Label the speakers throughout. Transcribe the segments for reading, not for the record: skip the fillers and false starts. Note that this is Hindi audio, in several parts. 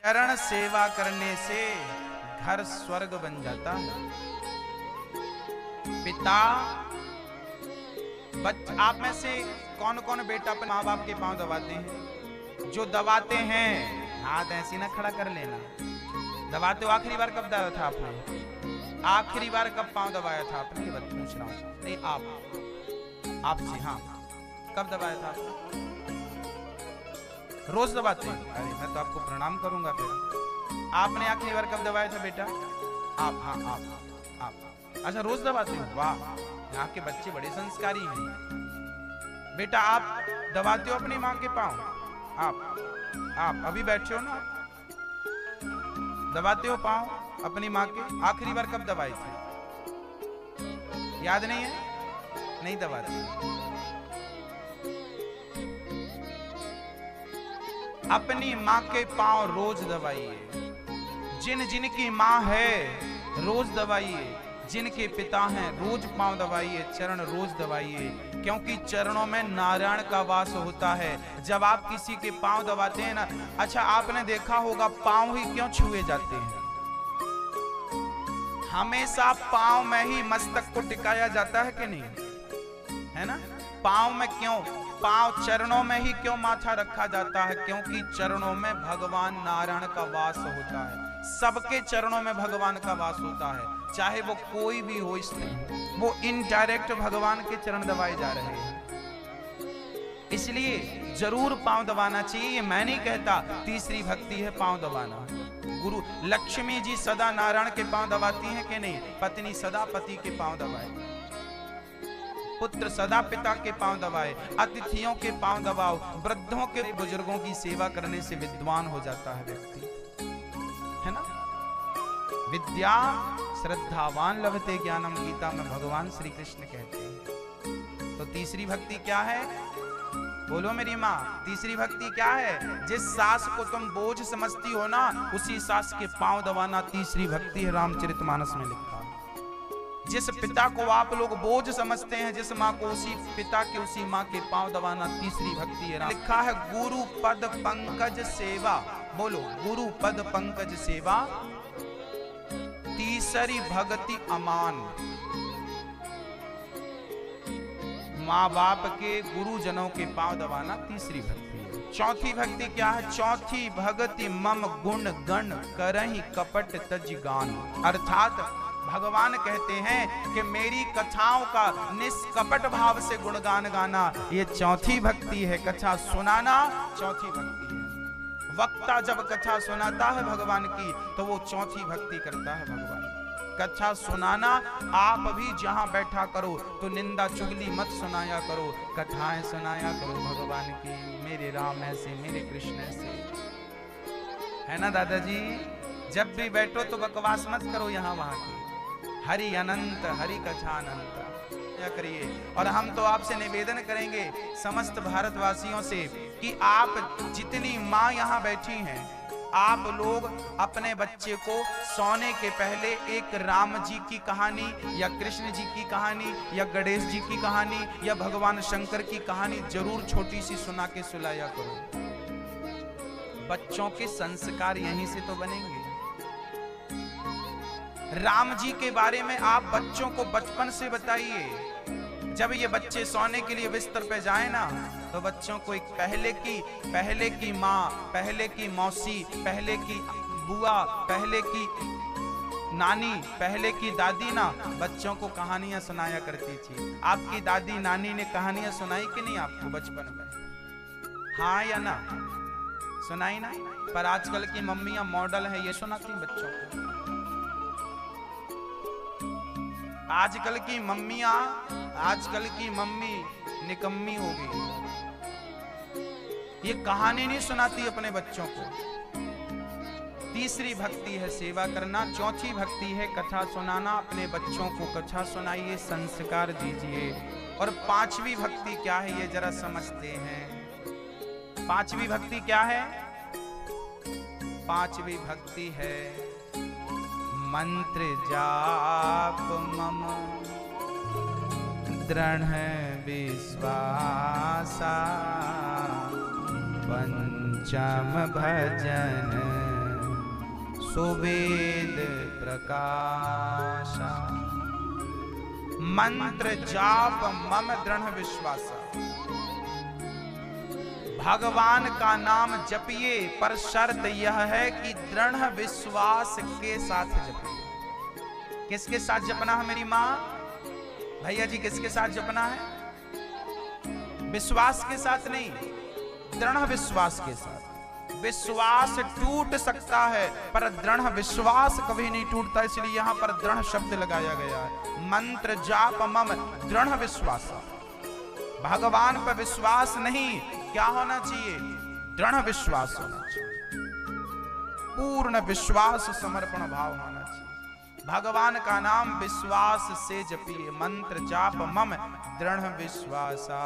Speaker 1: चरण सेवा करने से घर स्वर्ग बन जाता है। पिता आप में से कौन कौन बेटा अपने माँ बाप के पांव दबाते हैं? जो दबाते हैं हाथ ऐसी ना खड़ा कर लेना। दबाते हो आखिरी बार कब दबाया था आपने? आखिरी बार कब पांव दबाया था आपने? ये बात पूछ रहा हूं। नहीं आपसे, हाँ, कब दबाया था आपने? रोज दबाते हैं? अरे मैं तो आपको प्रणाम करूंगा। फिर आपने आखिरी बार कब दबाया था बेटा? आप, हाँ आप अच्छा रोज दबाते हो? वाह, यहाँ के बच्चे बड़े संस्कारी हैं। बेटा आप दबाते हो अपनी माँ के पांव? आप अभी बैठे हो ना, दबाते हो पांव अपनी माँ के? आखिरी बार कब दबाए थे? याद नहीं है? नहीं दबाते। अपनी माँ के पांव रोज दबाइए। जिनकी माँ है रोज दबाइए, जिनके पिता हैं रोज पांव दबाइए, चरण रोज दबाइए, क्योंकि चरणों में नारायण का वास होता है। जब आप किसी के पांव दबाते हैं ना, अच्छा आपने देखा होगा पांव ही क्यों छुए जाते हैं? हमेशा पांव में ही मस्तक को टिकाया जाता है कि नहीं? है ना? पांव में क्यों? पांव चरणों में ही क्यों माथा रखा जाता है? क्योंकि चरणों में भगवान नारायण का वास होता है। सबके चरणों में भगवान का वास होता है, चाहे वो कोई भी हो। इसलिए वो इनडायरेक्ट भगवान के चरण दबाए जा रहे हैं। इसलिए जरूर पांव दबाना चाहिए। ये मैं नहीं कहता, तीसरी भक्ति है पांव दबाना। गुरु लक्ष्मी जी सदा नारायण के पांव दबाती हैं कि नहीं? पत्नी सदा पति के पांव दबाए, पुत्र सदा पिता के पांव दबाए, अतिथियों के पांव दबाओ। वृद्धों के बुजुर्गों की सेवा करने से विद्वान हो जाता है व्यक्ति, है ना? विद्या श्रद्धावान लभते ज्ञानम, गीता में भगवान श्री कृष्ण कहते हैं। तो तीसरी भक्ति क्या है? बोलो मेरी माँ, तीसरी भक्ति क्या है? जिस सास को तुम बोझ समझती हो ना, उसी सास के पांव दबाना तीसरी भक्ति है। रामचरितमानस में लिखा। जिस पिता को आप लोग बोझ समझते हैं, जिस माँ को, उसी पिता के उसी माँ के पांव दबाना तीसरी भक्ति है। लिखा है गुरु पद पंकज सेवा। बोलो, गुरु पद पंकज सेवा तीसरी भक्ति अमान। माँ बाप के, गुरुजनों के पांव दबाना तीसरी भक्ति है। चौथी भक्ति क्या है? चौथी भक्ति मम गुण गण करहि कपट तज गान। अर्थात भगवान कहते हैं कि मेरी कथाओं का निष्कपट भाव से गुणगान गाना, ये चौथी भक्ति है। कथा सुनाना चौथी भक्ति है। वक्ता जब कथा सुनाता है भगवान की, तो वो चौथी भक्ति करता है भगवान। कथा सुनाना, आप भी जहां बैठा करो तो निंदा चुगली मत सुनाया करो, कथाएं सुनाया करो भगवान की। मेरे राम ऐसे, मेरे कृष्ण ऐसे, है ना दादाजी? जब भी बैठो तो बकवास मत करो यहाँ वहां की। हरि अनंत, हरि कथा अनंत करिए। और हम तो आपसे निवेदन करेंगे समस्त भारतवासियों से कि आप जितनी माँ यहाँ बैठी हैं, आप लोग अपने बच्चे को सोने के पहले एक राम जी की कहानी या कृष्ण जी की कहानी या गणेश जी की कहानी या भगवान शंकर की कहानी जरूर छोटी सी सुना के सुलाया करो। बच्चों के संस्कार यहीं से तो बनेंगे। राम जी के बारे में आप बच्चों को बचपन से बताइए। जब ये बच्चे सोने के लिए बिस्तर पे जाए ना, तो बच्चों को एक पहले की माँ, पहले की मौसी, पहले की बुआ, पहले की नानी, पहले की दादी ना बच्चों को कहानियां सुनाया करती थी। आपकी दादी नानी ने कहानियां सुनाई कि नहीं आपको बचपन में? हाँ या ना? सुनाई ना? पर आजकल की मम्मियां मॉडल है, ये सुनाती बच्चों को। आजकल की मम्मी निकम्मी हो गई, ये कहानी नहीं सुनाती अपने बच्चों को। तीसरी भक्ति है सेवा करना, चौथी भक्ति है कथा सुनाना। अपने बच्चों को कथा सुनाइए, संस्कार दीजिए। और पांचवी भक्ति क्या है ये जरा समझते हैं। पांचवी भक्ति क्या है? पांचवी भक्ति है मंत्र जाप मम दृढ़ विश्वासा, पंचम भजन सुवेद प्रकाशा। मंत्र जाप मम दृढ़ विश्वास। भगवान का नाम जपिए, पर शर्त यह है कि दृढ़ विश्वास के साथ जपिए। किसके साथ जपना है मेरी माँ? भैया जी किसके साथ जपना है? विश्वास के साथ नहीं, दृढ़ विश्वास के साथ। विश्वास टूट सकता है पर दृढ़ विश्वास कभी नहीं टूटता, इसलिए यहां पर दृढ़ शब्द लगाया गया है। मंत्र जाप मम दृढ़ विश्वास। भगवान पर विश्वास नहीं, क्या होना चाहिए? दृढ़ विश्वास होना चाहिए, पूर्ण विश्वास समर्पण भाव होना चाहिए। भगवान का नाम विश्वास से जपिए। मंत्र जाप मम दृढ़ विश्वासा।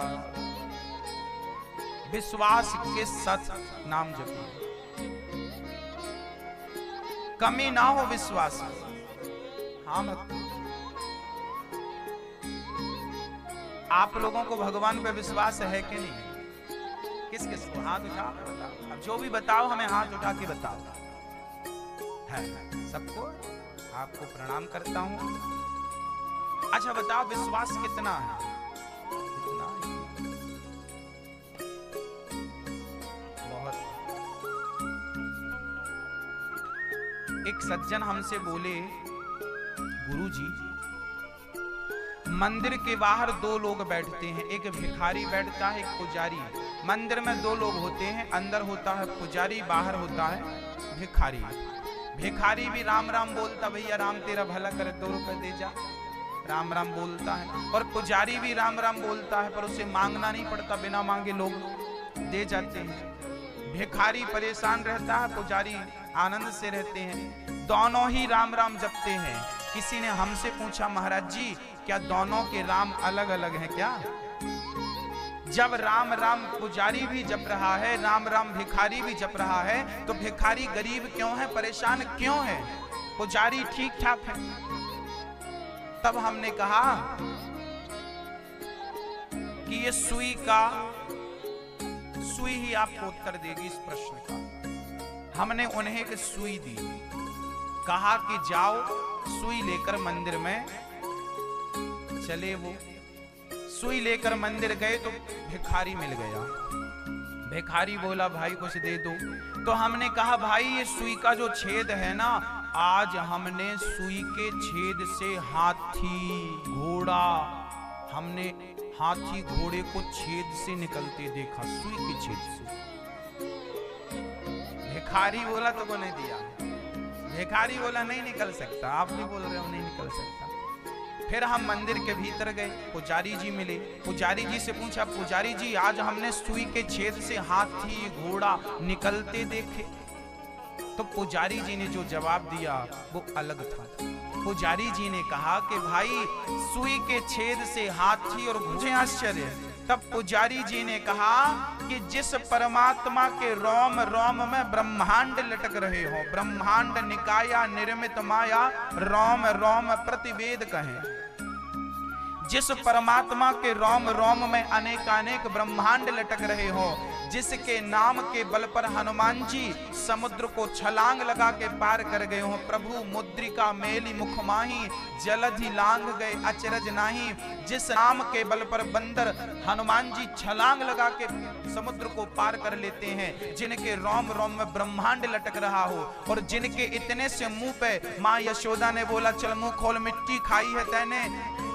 Speaker 1: विश्वास के साथ नाम जपिए, कमी ना हो विश्वास में। हाँ भक्त, आप लोगों को भगवान पे विश्वास है कि नहीं? किस किस को? हाथ उठा के बताओ। अब जो भी बताओ हमें हाथ उठा के बताओ। है सबको? आपको प्रणाम करता हूं। अच्छा बताओ, विश्वास कितना है? एक सज्जन हमसे बोले, गुरुजी मंदिर के बाहर दो लोग बैठते हैं, एक भिखारी बैठता है, एक पुजारी। मंदिर में दो लोग होते हैं, अंदर होता है पुजारी, बाहर होता है भिखारी। भिखारी भी राम राम बोलता, भैया राम तेरा भला करे, 2 रुपए दे जा, राम राम बोलता है। और पुजारी भी राम राम बोलता है, पर उसे मांगना नहीं पड़ता, बिना मांगे लोग दे जाते हैं। भिखारी परेशान रहता है, पुजारी आनंद से रहते हैं। दोनों ही राम राम जपते हैं। किसी ने हमसे पूछा, महाराज जी क्या दोनों के राम अलग अलग हैं क्या? जब राम राम पुजारी भी जप रहा है, राम राम भिखारी भी जप रहा है, तो भिखारी गरीब क्यों है, परेशान क्यों है? पुजारी ठीक ठाक है। तब हमने कहा कि ये सुई ही आपको उत्तर देगी इस प्रश्न का। हमने उन्हें एक सुई दी, कहा कि जाओ सुई लेकर मंदिर में चले। वो सुई लेकर मंदिर गए तो भिखारी मिल गया। भिखारी बोला, भाई कुछ दे दो। तो हमने कहा, भाई ये सुई का जो छेद है ना, आज हमने सुई के छेद से हाथी घोड़ा, हमने हाथी घोड़े को छेद से निकलते देखा, सुई के छेद से। भिखारी बोला तो को नहीं दिया। भिखारी बोला नहीं निकल सकता, आप भी बोल रहे हो नहीं निकल सकता। फिर हम मंदिर के भीतर गए, पुजारी जी मिले। पुजारी जी से पूछा, पुजारी जी आज हमने सुई के छेद से हाथी घोड़ा निकलते देखे। तो पुजारी जी ने जो जवाब दिया वो अलग था। पुजारी जी ने कहा कि भाई सुई के छेद से हाथी और घोड़े, आश्चर्य। तब पुजारी जी ने कहा कि जिस परमात्मा के रोम रोम में ब्रह्मांड लटक रहे हो, ब्रह्मांड निकाया निर्मित माया, रोम रोम प्रतिवेद कहें। जिस परमात्मा के रोम रोम में अनेकानेक ब्रह्मांड लटक रहे हो, जिसके नाम के बल पर हनुमान जी समुद्र को छलांग लगा के पार कर गए हो। प्रभु मुद्रिका मेली मुख माही, जलधि लांग गए अचरज नाही। जिस नाम के बल पर बंदर हनुमान जी छलांग लगा के समुद्र को पार कर लेते हैं, जिनके रोम रोम में ब्रह्मांड लटक रहा हो, और जिनके इतने से मुंह पे माँ यशोदा ने बोला, चल मुंह खोल, मिट्टी खाई है तैने,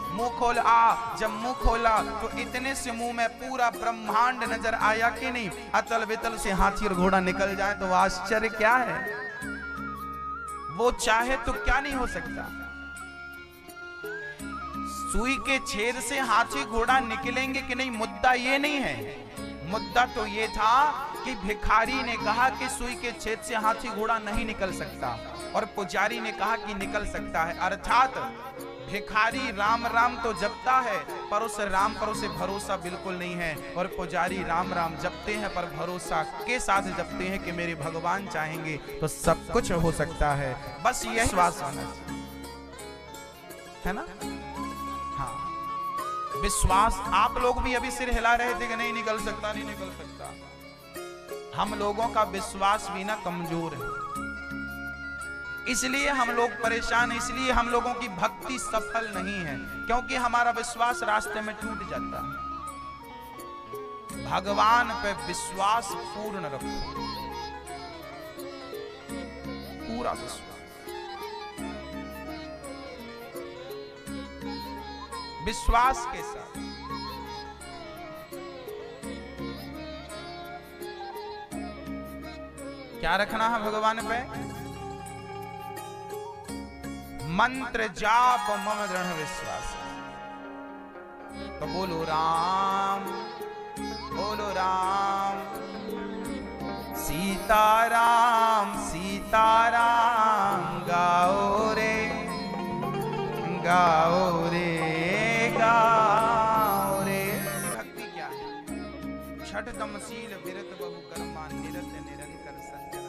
Speaker 1: मुंह खोल आ। जब मुंह खोला तो इतने से मुंह में पूरा ब्रह्मांड नजर आया कि नहीं। अतल वितल से हाथी और घोड़ा निकल जाए तो आश्चर्य क्या है? वो चाहे तो क्या नहीं हो सकता। सुई के छेद से हाथी घोड़ा निकलेंगे कि नहीं, मुद्दा ये नहीं है। मुद्दा तो ये था कि भिखारी ने कहा कि सुई के छेद से हाथी घोड़ा नहीं निकल सकता, और पुजारी ने कहा कि निकल सकता है। अर्थात भिखारी राम राम तो जपता है, पर उस राम पर उसे भरोसा बिल्कुल नहीं है, और पुजारी राम राम जपते हैं पर भरोसा के साथ जपते हैं कि मेरे भगवान चाहेंगे तो सब कुछ हो सकता है। बस यह विश्वास होना चाहिए, है ना? हाँ, विश्वास। आप लोग भी अभी सिर हिला रहे थे कि नहीं निकल सकता, नहीं निकल सकता। हम लोगों का विश्वास भी ना कमजोर है। इसलिए हम लोग परेशान हैं, इसलिए हम लोगों की भक्ति सफल नहीं है, क्योंकि हमारा विश्वास रास्ते में टूट जाता है। भगवान पे विश्वास पूर्ण रखो, पूरा विश्वास। विश्वास के साथ क्या रखना है भगवान पे? मंत्र जाप मम दृढ़ विश्वास। तो बोलो राम, बोलो राम, सीताराम सीताराम, गाओ रे गाओ रे गाओ रे। भक्ति क्या है? छठ तमशील विरत बहु कर्मा, निरत निरंतर सज्जन।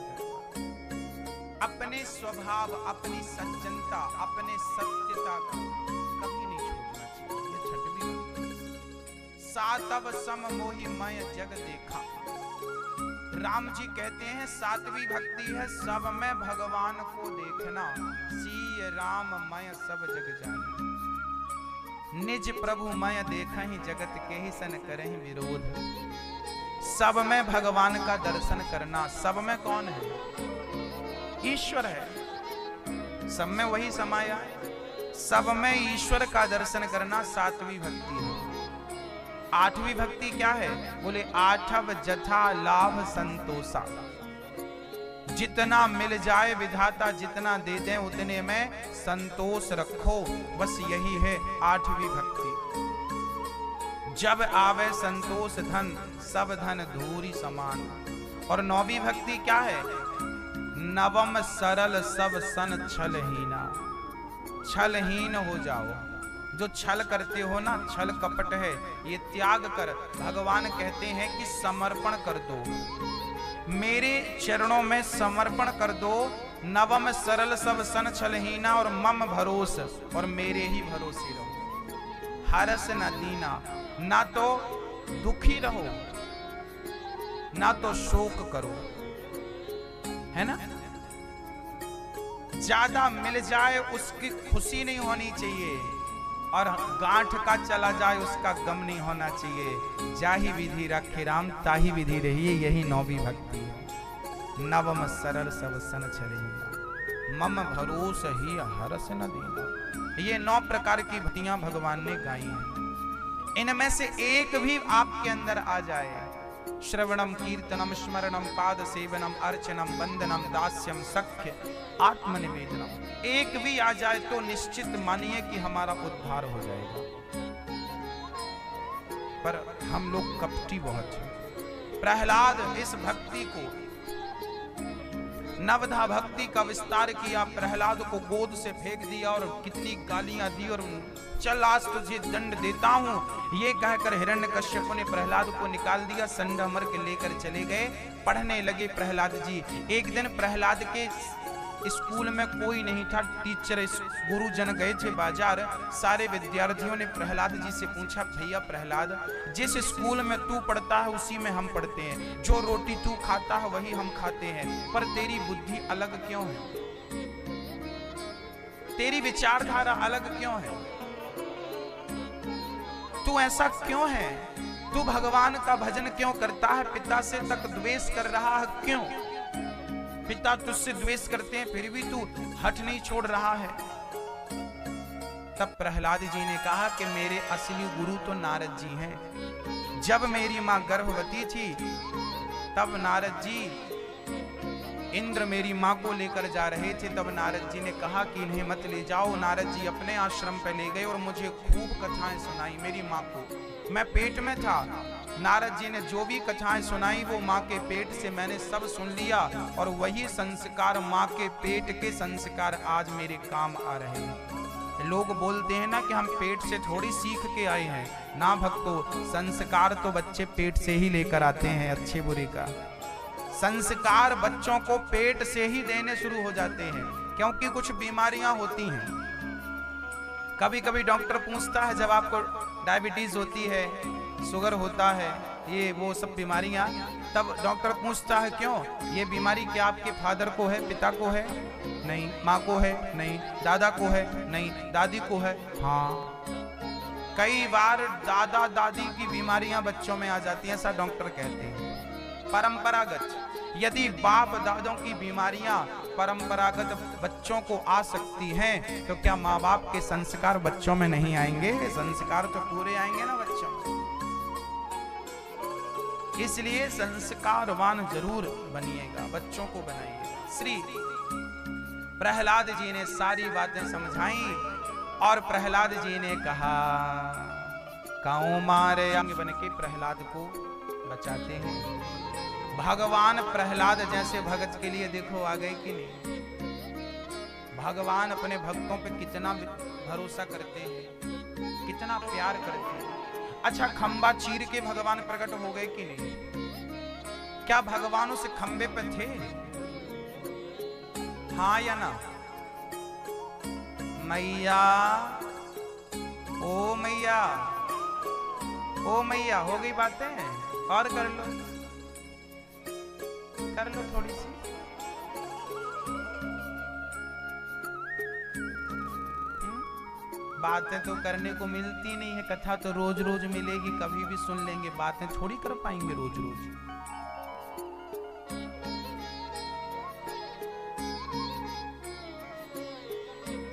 Speaker 1: अपने स्वभाव, अपनी सज्जनता, अपने सत्यता को कभी नहीं छोड़ना चाहिए। ये छठ भी सातव सम मोहि मय जग देखा। राम जी कहते हैं सातवीं भक्ति है सब में भगवान को देखना। सीय राम मय सब जग जाने, निज प्रभु मय देखा ही जगत के ही सन करहि विरोध। सब में भगवान का दर्शन करना। सब में कौन है? ईश्वर है, सब में वही समाया है। सब में ईश्वर का दर्शन करना सातवीं भक्ति है। आठवीं भक्ति क्या है? बोले आठव जथा लाभ संतोषा। जितना मिल जाए विधाता जितना दे दे उतने में संतोष रखो, बस यही है आठवीं भक्ति। जब आवे संतोष धन, सब धन धूरी समान। और नौवीं भक्ति क्या है? नवम सरल सब सन छलहीना। छलहीन हो जाओ। जो छल करते हो ना, छल कपट है, ये त्याग कर। भगवान कहते हैं कि समर्पण कर दो, मेरे चरणों में समर्पण कर दो। नवम सरल सब सन छलहीना, और मम भरोस, और मेरे ही भरोसे रहो। हरस न दीना, ना तो दुखी रहो ना तो शोक करो, है ना। ज्यादा मिल जाए उसकी खुशी नहीं होनी चाहिए, और गांठ का चला जाए उसका गम नहीं होना चाहिए। जाहि विधि रखे राम, ताही विधि रहिए, यही नौवीं भक्ति है। नवम सरल सब सन छलहीना, मम भरोस ही हरस न दीना। ये 9 प्रकार की भक्तियां भगवान ने गाई हैं। इनमें से एक भी आपके अंदर आ जाए, श्रवणम कीर्तनम स्मरणम पाद सेवनम अर्चनम वंदनम दास्यम सख्य आत्मनिवेदनम, एक भी आ जाए तो निश्चित मानिए कि हमारा उद्धार हो जाएगा। पर हम लोग कपटी बहुत हैं। प्रहलाद इस भक्ति को, नवधा भक्ति का विस्तार किया, प्रहलाद को गोद से फेंक दिया और कितनी गालियां दी, और चल आज तुझे दंड देता हूं, ये कहकर हिरण्यकश्यप ने प्रहलाद को निकाल दिया। संडमर के लेकर चले गए, पढ़ने लगे प्रहलाद जी। एक दिन प्रहलाद के स्कूल में कोई नहीं था, टीचर गुरुजन गए थे बाजार। सारे विद्यार्थियों ने प्रहलाद जी से पूछा, भैया प्रहलाद, जिस स्कूल में तू पढ़ता है उसी में हम पढ़ते हैं, जो रोटी तू खाता है वही हम खाते हैं, पर तेरी बुद्धि अलग क्यों है? तेरी विचारधारा अलग क्यों है? तू ऐसा क्यों है? तू भगवान का भजन क्यों करता है? पिता से तक द्वेष कर रहा है क्यों? पिता तुझसे द्वेष करते हैं फिर भी तू हट नहीं छोड़ रहा है। तब प्रहलाद जी ने कहा कि मेरे असली गुरु तो नारद जी हैं। जब मेरी मां गर्भवती थी तब नारद जी, इंद्र मेरी मां को लेकर जा रहे थे, तब नारद जी ने कहा कि इन्हें मत ले जाओ। नारद जी अपने आश्रम पे ले गए और मुझे खूब कथाएं सुनाई मेरी मां को। मैं पेट में था, नारद जी ने जो भी कथाएं सुनाई वो माँ के पेट से मैंने सब सुन लिया, और वही संस्कार, माँ के पेट के संस्कार आज मेरे काम आ रहे हैं। लोग बोलते हैं ना कि हम पेट से थोड़ी सीख के आए हैं, ना भक्तों, संस्कार तो बच्चे पेट से ही लेकर आते हैं। अच्छे बुरे का संस्कार बच्चों को पेट से ही देने शुरू हो जाते हैं, क्योंकि कुछ बीमारियां होती हैं। कभी कभी डॉक्टर पूछता है, जब आपको डायबिटीज होती है, शुगर होता है, ये वो सब बीमारियां, तब डॉक्टर पूछता है क्यों, ये बीमारी क्या आपके फादर को है, पिता को है? नहीं। माँ को है? नहीं। दादा को है? नहीं। दादी को है? हाँ। कई बार दादा दादी की बीमारियां बच्चों में आ जाती हैं, ऐसा डॉक्टर कहते हैं। परंपरागत, यदि बाप दादों की बीमारियां परंपरागत बच्चों को आ सकती हैं, तो क्या माँ बाप के संस्कार बच्चों में नहीं आएंगे? संस्कार तो पूरे आएंगे ना बच्चों में। इसलिए संस्कारवान जरूर बनिएगा, बच्चों को बनाइएगा। श्री प्रहलाद जी ने सारी बातें समझाई और प्रहलाद जी ने कहा, काऊ मारे अंग बन के प्रहलाद को बचाते हैं। भगवान प्रहलाद जैसे भगत के लिए देखो आ गए कि नहीं। भगवान अपने भक्तों पे कितना भरोसा करते हैं, कितना प्यार करते हैं। अच्छा, खंबा चीर के भगवान प्रकट हो गए कि नहीं? क्या भगवान उस खंबे पे थे? हाँ या ना? मैया, ओ मैया, ओ मैया, हो गई बातें? और कर लो, कर लो थोड़ी सी। बातें तो करने को मिलती नहीं है, कथा तो रोज रोज मिलेगी, कभी भी सुन लेंगे, बातें थोड़ी कर पाएंगे रोज रोज।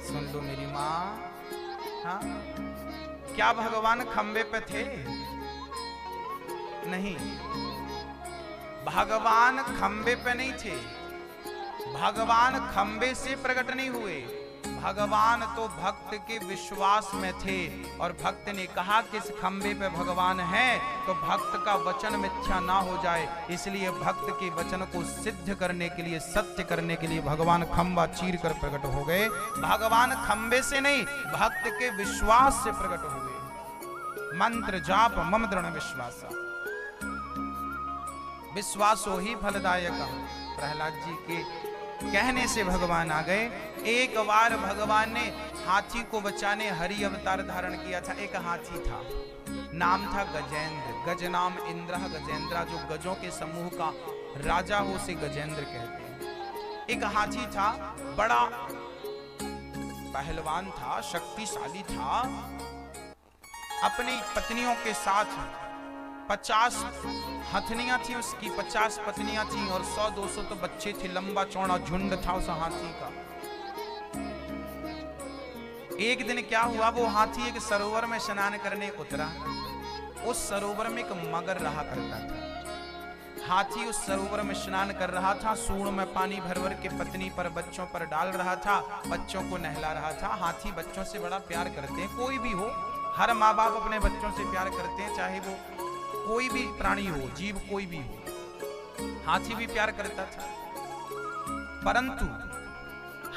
Speaker 1: सुन लो मेरी माँ। हाँ, क्या भगवान खंबे पे थे? नहीं, भगवान खंबे पे नहीं थे। भगवान खंबे से प्रकट नहीं हुए। भगवान तो भक्त के विश्वास में थे, और भक्त ने कहा कि इस खंबे पे भगवान है, तो भक्त का वचन मिथ्या ना हो जाए, इसलिए भक्त के वचन को सिद्ध करने के लिए, सत्य करने के लिए भगवान खंबा चीर कर प्रकट हो गए। भगवान खंबे से नहीं, भक्त के विश्वास से प्रकट हो गए। मंत्र जाप मम दृढ़ विश्वास, विश्वासो ही फलदायक। प्रहलाद जी के कहने से भगवान आ गए। एक बार भगवान ने हाथी को बचाने हरि अवतार धारण किया था। एक हाथी था, नाम था गजेंद्र। गज नाम इंद्र गजेंद्रा, जो गजों के समूह का राजा हो से गजेंद्र कहते हैं। एक हाथी था, बड़ा पहलवान था, शक्तिशाली था। अपनी पत्नियों के साथ 50 हथनियां थी उसकी, 50 पत्नियां थी, और 100-200 तो बच्चे थे। लंबा चौड़ा झुंड था उस हाथी का। एक दिन क्या हुआ, वो हाथी एक सरोवर में स्नान करने उतरा। उस सरोवर में एक मगर रहा करता था। हाथी उस सरोवर में स्नान कर रहा था, सूंड में पानी भर भर के पत्नी पर, बच्चों पर डाल रहा था, बच्चों को नहला रहा था। हाथी बच्चों से बड़ा प्यार करते हैं, कोई भी हो, हर माँ बाप अपने बच्चों से प्यार करते हैं, चाहे वो कोई भी प्राणी हो, जीव कोई भी हो। हाथी भी प्यार करता था। परंतु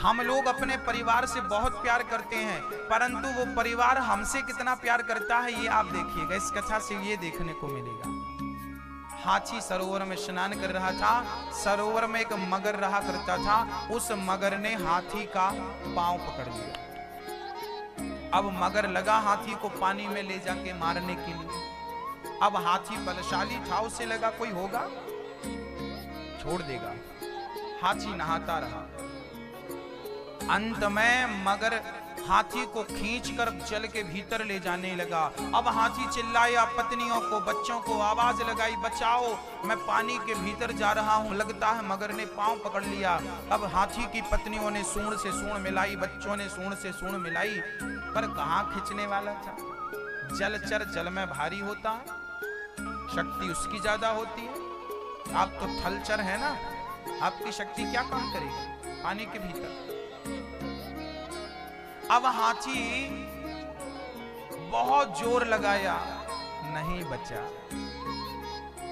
Speaker 1: हम लोग अपने परिवार से बहुत प्यार करते हैं, परंतु वो परिवार हमसे कितना प्यार करता है, ये आप देखिएगा। इस कथा से ये देखने को मिलेगा। हाथी सरोवर में स्नान कर रहा था। सरोवर में एक मगर रहा करता था। उस मगर ने हाथी का पांव पकड़ लिया। अब मगर लगा हाथी को पानी में ले जाके मारने के लिए। अब हाथी बलशाली था, उसे लगा कोई होगा छोड़ देगा। हाथी नहाता रहा। अंत में मगर हाथी को खींचकर जल के भीतर ले जाने लगा। अब हाथी चिल्लाया, पत्नियों को, बच्चों को आवाज लगाई, बचाओ, मैं पानी के भीतर जा रहा हूं। लगता है मगर ने पांव पकड़ लिया। अब हाथी की पत्नियों ने सूंड से सूंड मिलाई, बच्चों ने सूंड से सूंड मिलाई, पर कहां खींचने वाला था। जलचर जल में भारी होता है, शक्ति उसकी ज्यादा होती है। आप तो थलचर है ना, आपकी शक्ति क्या काम करेगी पानी के भीतर। अब हाथी बहुत जोर लगाया, नहीं बचा।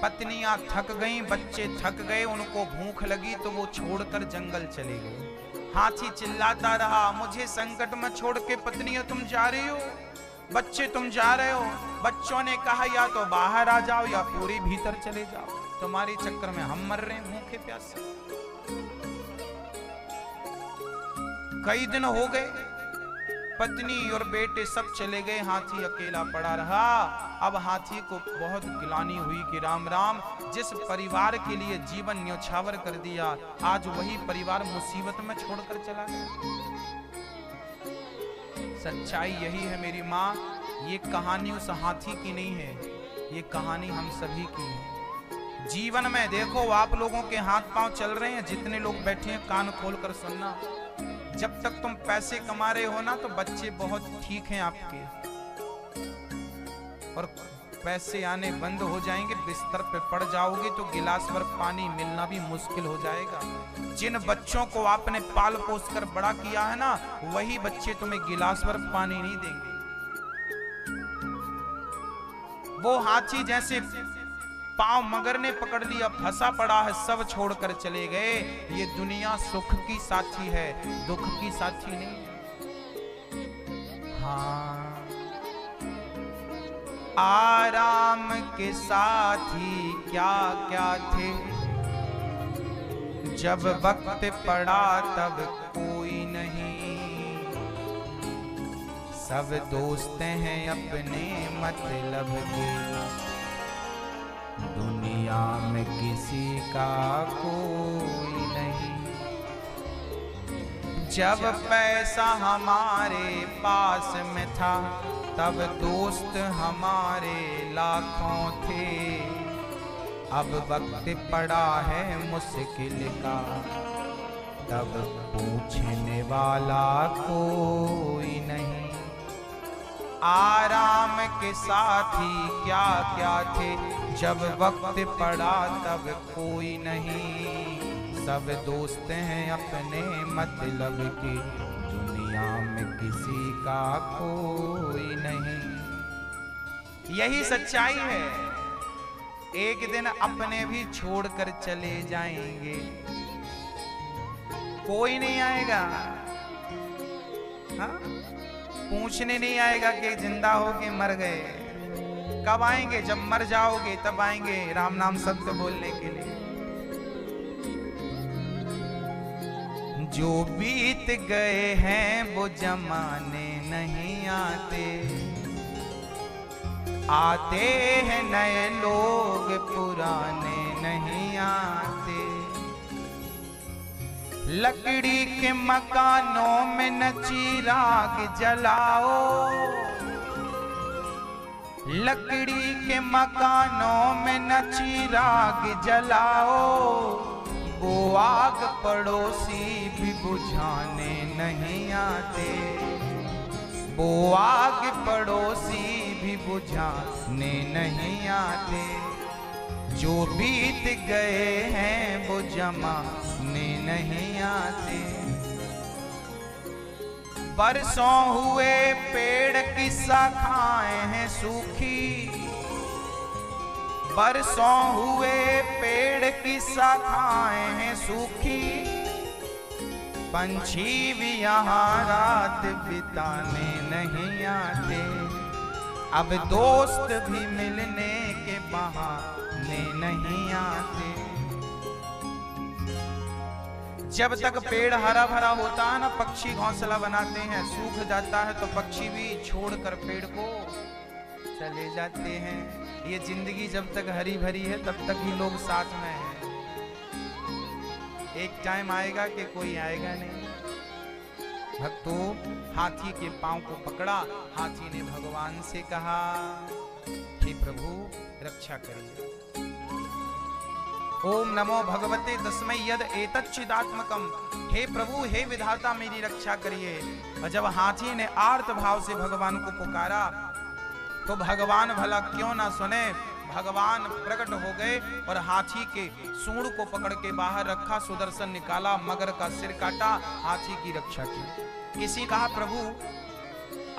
Speaker 1: पत्नियां थक गईं, बच्चे थक गए, उनको भूख लगी तो वो छोड़कर जंगल चले गए। हाथी चिल्लाता रहा, मुझे संकट में छोड़ के पत्नियां तुम जा रही हो, बच्चे तुम जा रहे हो। बच्चों ने कहा या तो बाहर आ जाओ या पूरी भीतर चले जाओ, तुम्हारे चक्कर में हम मर रहे हैं भूखे प्यासे। कई दिन हो गए, पत्नी और बेटे सब चले गए, हाथी अकेला पड़ा रहा। अब हाथी को बहुत गिलानी हुई कि राम राम, जिस परिवार के लिए जीवन न्योछावर कर दिया, आज वही परिवार मुसीबत में छोड़कर चला गया। सच्चाई यही है मेरी माँ, ये कहानी उस हाथी की नहीं है, ये कहानी हम सभी की है। जीवन में देखो, आप लोगों के हाथ पांव चल रहे हैं, जितने लोग बैठे हैं कान खोलकर सुनना। जब तक तुम पैसे कमा रहे हो ना, तो बच्चे बहुत ठीक हैं आपके, और पैसे आने बंद हो जाएंगे, बिस्तर पे पड़ जाओगे तो गिलास भर पानी मिलना भी मुश्किल हो जाएगा। जिन बच्चों को आपने पाल पोस कर बड़ा किया है ना, वही बच्चे तुम्हें गिलास भर पानी नहीं देंगे। वो हाथी जैसे पांव मगर ने पकड़ लिया, फंसा पड़ा है, सब छोड़कर चले गए। ये दुनिया सुख की साथी है, दुख की साथी नहीं। हाँ, आराम के साथी क्या क्या थे, जब वक्त पड़ा तब कोई नहीं। सब दोस्त हैं अपने मतलब के, दुनिया में किसी का कोई नहीं। जब पैसा हमारे पास में था, तब दोस्त हमारे लाखों थे। अब वक्त पड़ा है मुश्किल का, तब पूछने वाला कोई नहीं। आराम के साथी क्या क्या थे, जब वक्त पड़ा तब कोई नहीं। सब दोस्त हैं अपने मतलब के, दुनिया में किसी का कोई नहीं। यही सच्चाई है, एक दिन अपने भी छोड़कर चले जाएंगे, कोई नहीं आएगा। हाँ? पूछने नहीं आएगा कि जिंदा हो के मर गए। कब आएंगे? जब मर जाओगे तब आएंगे राम नाम सत्य बोलने के लिए। जो बीत गए हैं वो जमाने नहीं आते, आते हैं नए लोग, पुराने नहीं आते। लकड़ी के मकानों में न चिराग जलाओ, लकड़ी के मकानों में न चिराग जलाओ। वो आग पड़ोसी भी बुझाने नहीं आते, वो आग पड़ोसी भी बुझाने नहीं आते। जो बीत गए हैं वो जमाने नहीं आते। बरसों हुए पेड़ की शाखाएं हैं सूखी, बरसों हुए पेड़ की शाखाएं हैं सूखी। पंछी भी यहाँ रात बिताने नहीं आते, अब दोस्त भी मिलने के बहाने नहीं आते। जब तक पेड़ हरा भरा होता है ना, पक्षी घोंसला बनाते हैं, सूख जाता है तो पक्षी भी छोड़कर पेड़ को चले जाते हैं। ये जिंदगी जब तक हरी भरी है तब तक ही लोग साथ में हैं। एक टाइम आएगा कि कोई आएगा नहीं। भक्तों, हाथी के पांव को पकड़ा, हाथी ने भगवान से कहा, हे प्रभु रक्षा करिए। ओम नमो भगवते तस्मै यद एतच्चिदात्मकम। हे प्रभु, हे विधाता मेरी रक्षा करिए। और जब हाथी ने आर्त भाव से भगवान को पुकारा तो भगवान भला क्यों ना सुने, भगवान प्रकट हो गए और हाथी के सूंड को पकड़ के बाहर रखा, सुदर्शन निकाला, मगर का सिर काटा, हाथी की रक्षा की। किसी कहा, प्रभु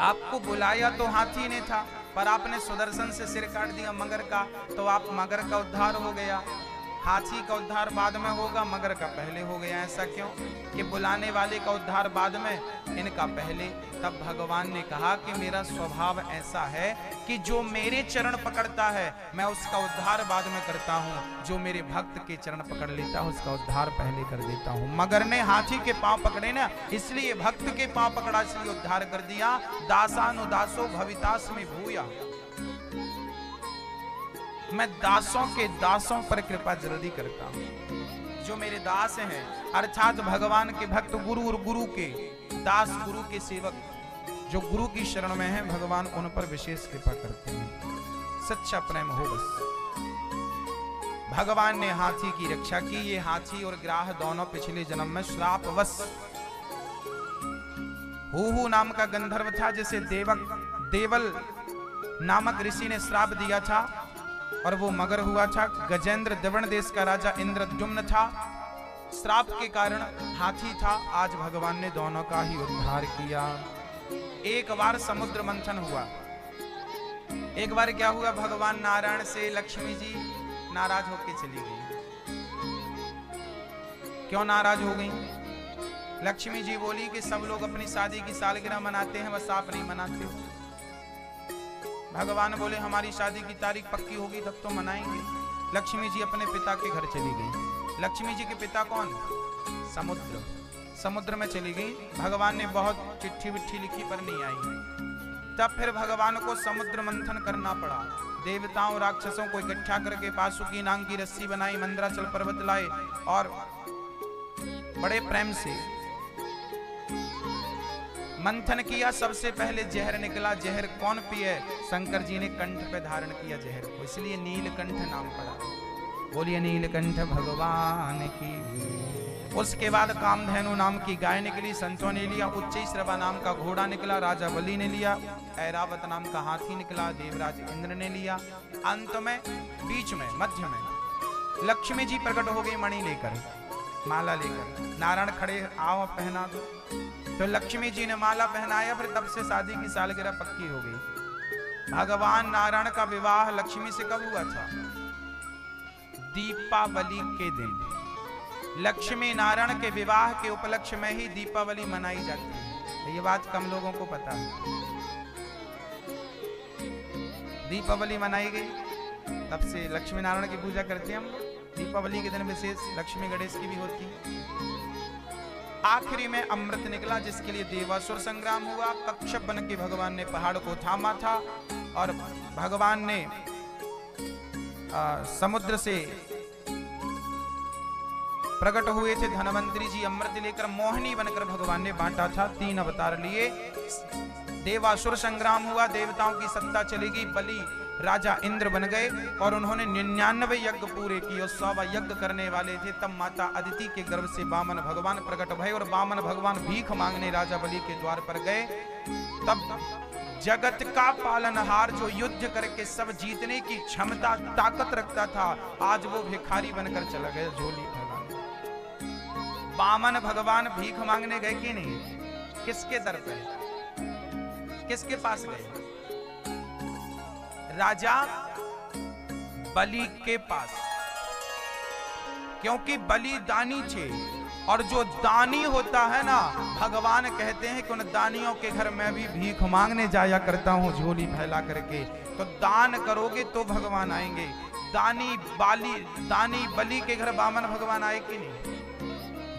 Speaker 1: आपको बुलाया तो हाथी ने था, पर आपने सुदर्शन से सिर काट दिया मगर का, तो आप मगर का उद्धार हो गया। हाथी का उद्धार बाद में होगा, मगर का पहले हो गया। ऐसा क्यों कि बुलाने वाले का उद्धार बाद में, इनका पहले। तब भगवान ने कहा कि मेरा स्वभाव ऐसा है कि जो मेरे चरण पकड़ता है मैं उसका उद्धार बाद में करता हूँ, जो मेरे भक्त के चरण पकड़ लेता है उसका उद्धार पहले कर देता हूँ। मगर ने हाथी के पांव पकड़े ना, इसलिए भक्त के पांव पकड़ा, इसलिए उद्धार कर दिया। दासानुदासो भवितास में भूया। मैं दासों के दासों पर कृपा जल्दी करता हूं। जो मेरे दास हैं अर्थात भगवान के भक्त, गुरु और गुरु के दास, गुरु के सेवक, जो गुरु की शरण में हैं, भगवान उन पर विशेष कृपा करते हैं। सच्चा प्रेम हो बस। भगवान ने हाथी की रक्षा की। ये हाथी और ग्राह दोनों पिछले जन्म में श्रापवश, हूहू नाम का गंधर्व था जिसे देवल नामक ऋषि ने श्राप दिया था और वो मगर हुआ था। गजेंद्र द्रविड़ देश का राजा इंद्रद्युम्न था, श्राप के कारण हाथी था। आज भगवान ने दोनों का ही उद्धार किया। एक बार समुद्र मंथन हुआ। एक बार क्या हुआ, भगवान नारायण से लक्ष्मी जी नाराज होकर चली गई। क्यों नाराज हो गई? लक्ष्मी जी बोली कि सब लोग अपनी शादी की सालगिरह मनाते हैं, बस आप नहीं मनाते हो। भगवान बोले हमारी शादी की तारीख पक्की होगी तब तो मनाएंगे। लक्ष्मी जी अपने पिता के घर चली गई। लक्ष्मी जी के पिता कौन? समुद्र। समुद्र में चली गई। भगवान ने बहुत चिट्ठी विट्ठी लिखी पर नहीं आई। तब फिर भगवान को समुद्र मंथन करना पड़ा। देवताओं राक्षसों को इकट्ठा करके बासुकी नाग की रस्सी बनाई, मंदराचल पर्वत लाए और बड़े प्रेम से मंथन किया। सबसे पहले जहर निकला। जहर कौन पिए? शंकर जी ने कंठ पे धारण किया जहर को, इसलिए नीलकंठ नाम पड़ा। बोलिए नीलकंठ भगवान की। उसके बाद कामधेनु नाम की गाय निकली, संतों ने लिया। उच्चैश्रवा नाम का घोड़ा निकला, राजा बलि ने लिया। ऐरावत नाम का हाथी निकला, देवराज इंद्र ने लिया। अंत में बीच में मध्य में लक्ष्मी जी प्रकट हो गई मणि लेकर, माला लेकर। नारायण खड़े, आओ पहना दो। तो लक्ष्मी जी ने माला पहनाया। फिर तब से शादी की सालगिरह पक्की हो गई। भगवान नारायण का विवाह लक्ष्मी से कब हुआ था? दीपावली के दिन। लक्ष्मी नारायण के विवाह के उपलक्ष्य में ही दीपावली मनाई जाती है। ये बात कम लोगों को पता है। दीपावली मनाई गई, तब से लक्ष्मी नारायण की पूजा करते हैं हम लोग। दीपावली के दिन विशेष लक्ष्मी गणेश की भी होती है। आखिरी में अमृत निकला, जिसके लिए देवासुर संग्राम हुआ। कच्छप बन के भगवान ने पहाड़ को थामा था और भगवान ने समुद्र से प्रकट हुए थे धनवंतरी जी। अमृत लेकर मोहिनी बनकर भगवान ने बांटा था। 3 अवतार लिए। देवासुर संग्राम हुआ, देवताओं की सत्ता चली गई। बलि राजा इंद्र बन गए और उन्होंने 99 यज्ञ पूरे किए। 100 यज्ञ करने वाले थे। तब माता अदिति के गर्भ से वामन भगवान प्रकट भये और वामन भगवान भीख मांगने राजा बलि के द्वार पर गए। तब जगत का पालनहार, जो युद्ध करके सब जीतने की क्षमता ताकत रखता था, आज वो भिखारी बनकर चला गया, झोली फैला। वामन भगवान भीख मांगने गए कि नहीं? किसके दर पे? किसके पास गए? राजा बलि के पास, क्योंकि बलि दानी थे। और जो दानी होता है ना, भगवान कहते हैं कि उन दानियों के घर में भी भीख मांगने जाया करता हूं झोली फैला करके। तो दान करोगे तो भगवान आएंगे। दानी बलि के घर वामन भगवान आए कि नहीं?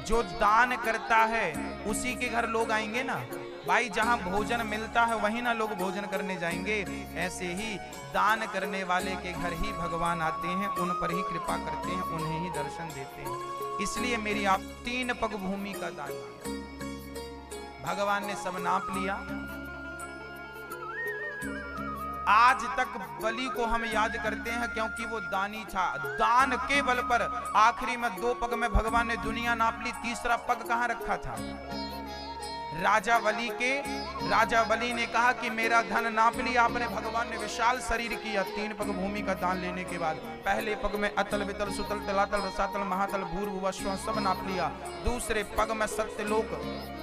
Speaker 1: जो दान करता है उसी के घर लोग आएंगे ना भाई। जहां भोजन मिलता है वहीं ना लोग भोजन करने जाएंगे। ऐसे ही दान करने वाले के घर ही भगवान आते हैं, उन पर ही कृपा करते हैं, उन्हें ही दर्शन देते हैं। इसलिए मेरी आप 3 पग भूमि का दान किया। भगवान ने सब नाप लिया। आज तक बलि को हम याद करते हैं क्योंकि वो दानी था। दान के बल पर आखिरी में 2 पग में भगवान ने दुनिया नाप ली। तीसरा पग कहां रखा था? राजा बलि ने कहा कि मेरा धन नाप लिया आपने। भगवान ने विशाल शरीर किया 3 पग भूमि का दान लेने के बाद। पहले पग में अतल वितल सुतल तलातल रसातल महातल भूर्भुवः स्वः सब नाप लिया। दूसरे पग में सत्यलोक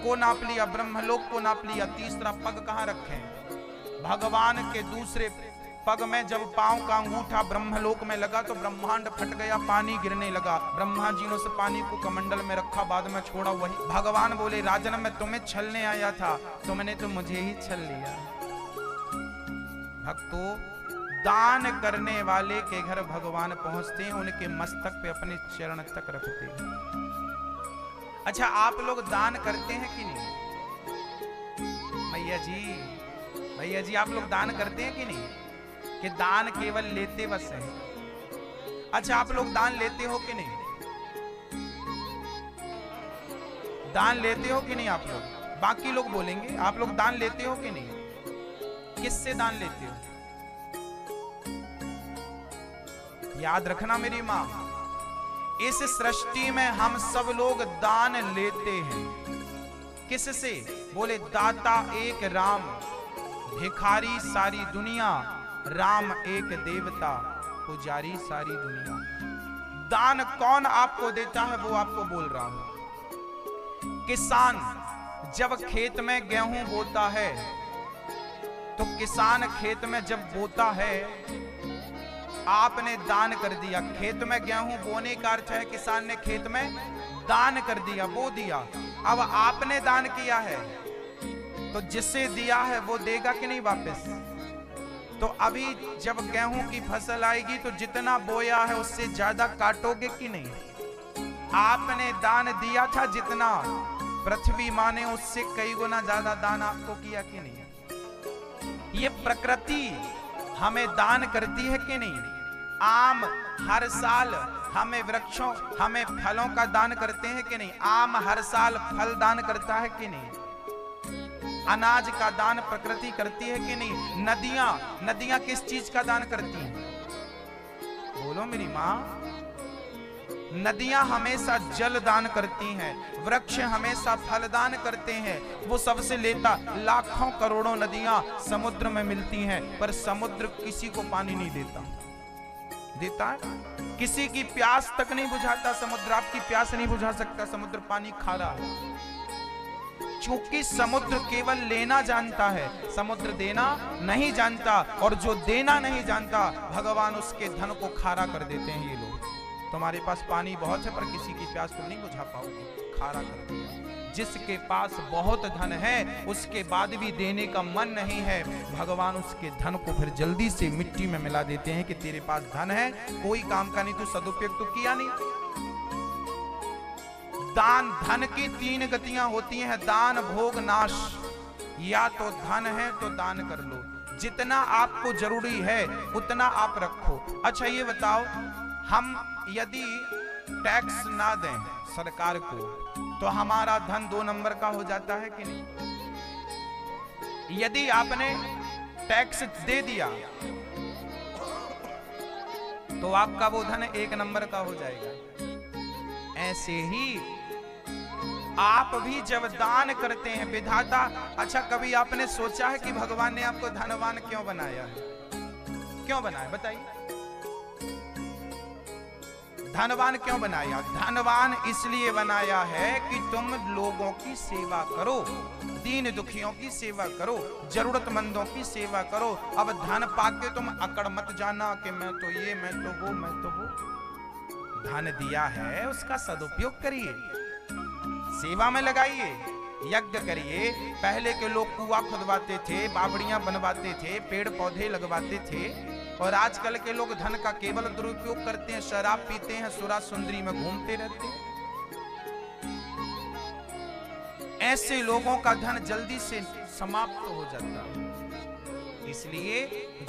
Speaker 1: को नाप लिया, ब्रह्मलोक को नाप लिया। तीसरा पग कहां रखे? भगवान के दूसरे पग में जब पांव का अंगूठा ब्रह्मलोक में लगा तो ब्रह्मांड फट गया, पानी गिरने लगा। ब्रह्मा जी ने उस पानी को कमंडल में रखा, बाद में छोड़ा। वही भगवान बोले राजन मैं तुम्हें छलने आया था, तुमने तो मुझे ही छल लिया। भक्तों, दान करने वाले के घर भगवान पहुंचते हैं, उनके मस्तक पे अपने चरण तक रखते हैं। अच्छा, आप लोग दान करते हैं कि नहीं? भैया जी आप लोग दान करते हैं कि नहीं? कि दान केवल लेते बस है? अच्छा, आप लोग दान लेते हो कि नहीं? दान लेते हो कि नहीं आप लोग? बाकी लोग बोलेंगे, आप लोग दान लेते हो कि नहीं? किससे दान लेते हो? याद रखना मेरी मां, इस सृष्टि में हम सब लोग दान लेते हैं। किससे? बोले दाता एक राम, भिखारी सारी दुनिया, राम एक देवता, पुजारी सारी दुनिया। दान कौन आपको देता है वो आपको बोल रहा हूं। किसान जब खेत में गेहूं बोता है, तो किसान खेत में जब बोता है, आपने दान कर दिया। खेत में गेहूं बोने का अर्थ है किसान ने खेत में दान कर दिया, बो दिया। अब आपने दान किया है, तो जिससे दिया है वो देगा कि नहीं वापस? तो अभी जब गेहूं की फसल आएगी तो जितना बोया है उससे ज्यादा काटोगे कि नहीं? आपने दान दिया था जितना, पृथ्वी माँ ने उससे कई गुना ज्यादा दान आपको किया कि नहीं? ये प्रकृति हमें दान करती है कि नहीं? आम हर साल हमें वृक्षों, हमें फलों का दान करते हैं कि नहीं? आम हर साल फल दान करता है कि नहीं? अनाज का दान प्रकृति करती है कि नहीं? नदियां किस चीज का दान करती हैं? बोलो मेरी माँ। नदियां हमेशा जल दान करती हैं, वृक्ष हमेशा फल दान करते हैं। वो सबसे लेता, लाखों करोड़ों नदियां समुद्र में मिलती हैं, पर समुद्र किसी को पानी नहीं देता है? किसी की प्यास तक नहीं बुझाता समुद्र। आपकी प्यास नहीं बुझा सकता समुद्र, पानी खारा है। क्योंकि समुद्र केवल लेना जानता है, समुद्र देना नहीं जानता। और जो देना नहीं जानता, भगवान उसके धन को खारा कर देते हैं। ये लोग, तुम्हारे पास पानी बहुत है पर किसी की प्यास तुम नहीं बुझा पाओगे, खारा कर दिया। जिसके पास बहुत धन है उसके बाद भी देने का मन नहीं है, भगवान उसके धन को फिर जल्दी से मिट्टी में मिला देते हैं कि तेरे पास धन है, कोई काम का नहीं, तू सदुपयोग तो किया नहीं। दान, धन की 3 गतियां होती हैं, दान, भोग, नाश। या तो धन है तो दान कर लो, जितना आपको जरूरी है उतना आप रखो। अच्छा ये बताओ, हम यदि टैक्स ना दें सरकार को तो हमारा धन 2 नंबर का हो जाता है कि नहीं? यदि आपने टैक्स दे दिया तो आपका वो धन 1 नंबर का हो जाएगा। ऐसे ही आप भी जब दान करते हैं, विधाता, अच्छा कभी आपने सोचा है कि भगवान ने आपको धनवान क्यों बनाया है? क्यों बनाया बताइए? धनवान क्यों बनाया? धनवान इसलिए बनाया है कि तुम लोगों की सेवा करो, दीन दुखियों की सेवा करो, जरूरतमंदों की सेवा करो। अब धन पाके तुम अकड़ मत जाना कि मैं तो ये, मैं तो वो, मैं तो वो। धन दिया है उसका सदुपयोग करिए, सेवा में लगाइए, यज्ञ करिए। पहले के लोग कुआं खुदवाते थे, बावड़ियां बनवाते थे, पेड़ पौधे लगवाते थे, और आजकल के लोग धन का केवल दुरुपयोग करते हैं, शराब पीते हैं, सुरा सुंदरी में घूमते रहते हैं। ऐसे लोगों का धन जल्दी से समाप्त हो जाता है। इसलिए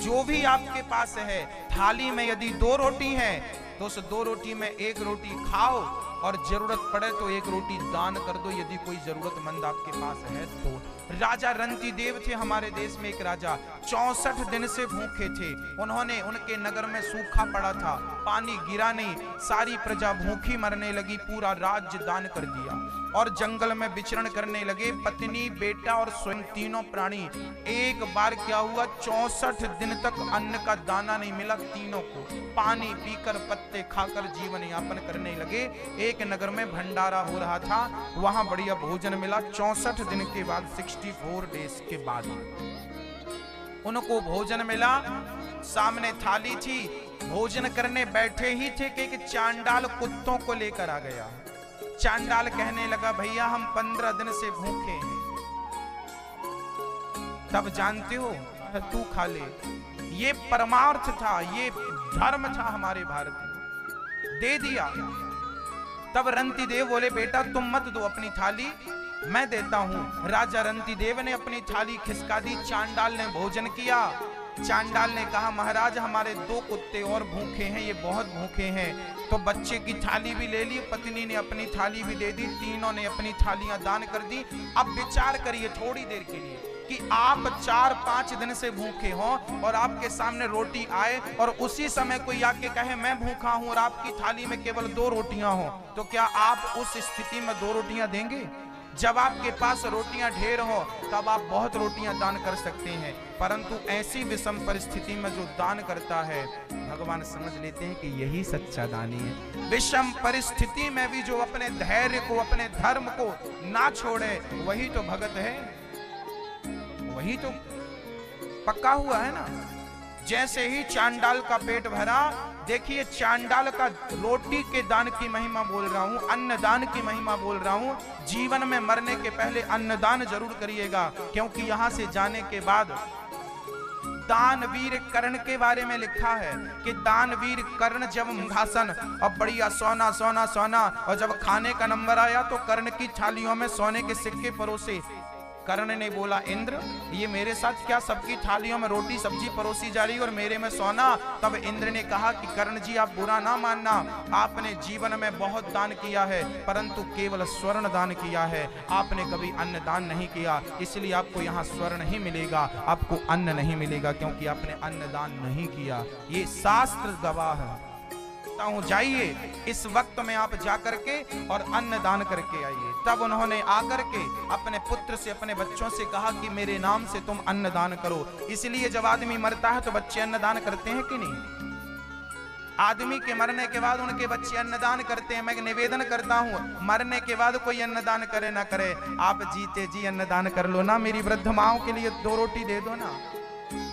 Speaker 1: जो भी आपके पास है, थाली में यदि 2 रोटी है तो उस 2 रोटी में 1 रोटी खाओ, और जरूरत पड़े तो 1 रोटी दान कर दो यदि कोई जरूरतमंद आपके पास है तो। राजा रंती देव थे हमारे देश में, एक राजा 64 दिन से भूखे थे। उन्होंने, उनके नगर में सूखा पड़ा था, पानी गिरा नहीं, सारी प्रजा भूखी मरने लगी, पूरा राज्य दान कर दिया और जंगल में विचरण करने लगे। पत्नी, बेटा और स्वयं तीनों प्राणी। एक बार क्या हुआ, 64 दिन तक अन्न का दाना नहीं मिला तीनों को। पानी पीकर, पत्ते खाकर जीवन यापन करने लगे। एक नगर में भंडारा हो रहा था, वहां बढ़िया भोजन मिला। 64 दिन के बाद, 64 डेज के बाद उनको भोजन मिला। सामने थाली थी, भोजन करने बैठे ही थे कि एक चांडाल कुत्तों को लेकर आ गया। चांडाल कहने लगा, भैया हम 15 दिन से भूखे हैं। तब जानते हो, तू खा ले। ये परमार्थ था, ये धर्म था हमारे भारत में, दे दिया। तब रंती देव बोले, बेटा तुम मत दो अपनी थाली, मैं देता हूं। राजा रंती देव ने अपनी थाली खिसका दी, चांडाल ने भोजन किया। चांडाल ने कहा महाराज हमारे 2 कुत्ते और भूखे हैं, ये बहुत भूखे हैं। तो बच्चे की थाली भी ले ली, पत्नी ने अपनी थाली भी दे दी, तीनों ने अपनी थालियां दान कर दी। अब विचार करिए थोड़ी देर के लिए कि आप 4-5 दिन से भूखे हो और आपके सामने रोटी आए और उसी समय कोई आके कहे मैं भूखा हूं और आपकी थाली में केवल 2 रोटियां हो, तो क्या आप उस स्थिति में 2 रोटियां देंगे? जब आपके पास रोटियां ढेर हो तब आप बहुत रोटियां दान कर सकते हैं, परंतु ऐसी विषम परिस्थिति में जो दान करता है भगवान समझ लेते हैं कि यही सच्चा दानी है। विषम परिस्थिति में भी जो अपने धैर्य को, अपने धर्म को ना छोड़े, वही तो भगत है, वही तो पक्का हुआ है ना। जैसे ही चांडाल का पेट भरा, देखिए चांडाल का रोटी के दान की महिमा बोल रहा हूं, अन्नदान की महिमा बोल रहा हूं। जीवन में मरने के पहले अन्नदान जरूर करिएगा, क्योंकि यहां से जाने के बाद दानवीर कर्ण के बारे में लिखा है कि दानवीर कर्ण जब मुंहासन अब बढ़िया सोना सोना सोना, और जब खाने का नंबर आया तो कर्ण की थालियों में सोने के सिक्के परोसे। कर्ण ने बोला इंद्र ये मेरे साथ क्या, सबकी थालियों में रोटी सब्जी परोसी जा रही और मेरे में सोना। तब इंद्र ने कहा कि कर्ण जी आप बुरा ना मानना, आपने जीवन में बहुत दान किया है परंतु केवल स्वर्ण दान किया है, आपने कभी अन्न दान नहीं किया, इसलिए आपको यहाँ स्वर्ण ही मिलेगा, आपको अन्न नहीं मिलेगा, क्योंकि आपने अन्न दान नहीं किया। ये शास्त्र गवाह है। जाइए इस वक्त में आप जाकर के और अन्न दान करके आइए। तब उन्होंने आकर के अपने पुत्र से, अपने बच्चों से कहा कि मेरे नाम से तुम अन्न दान करो। इसलिए जब आदमी मरता है तो बच्चे अन्न दान करते हैं कि नहीं? आदमी के मरने के बाद उनके बच्चे अन्नदान करते हैं। मैं निवेदन करता हूं मरने के बाद कोई अन्नदान करे ना करे, आप जीते जी अन्नदान कर लो ना। मेरी वृद्ध माओं के लिए 2 रोटी दे दो ना।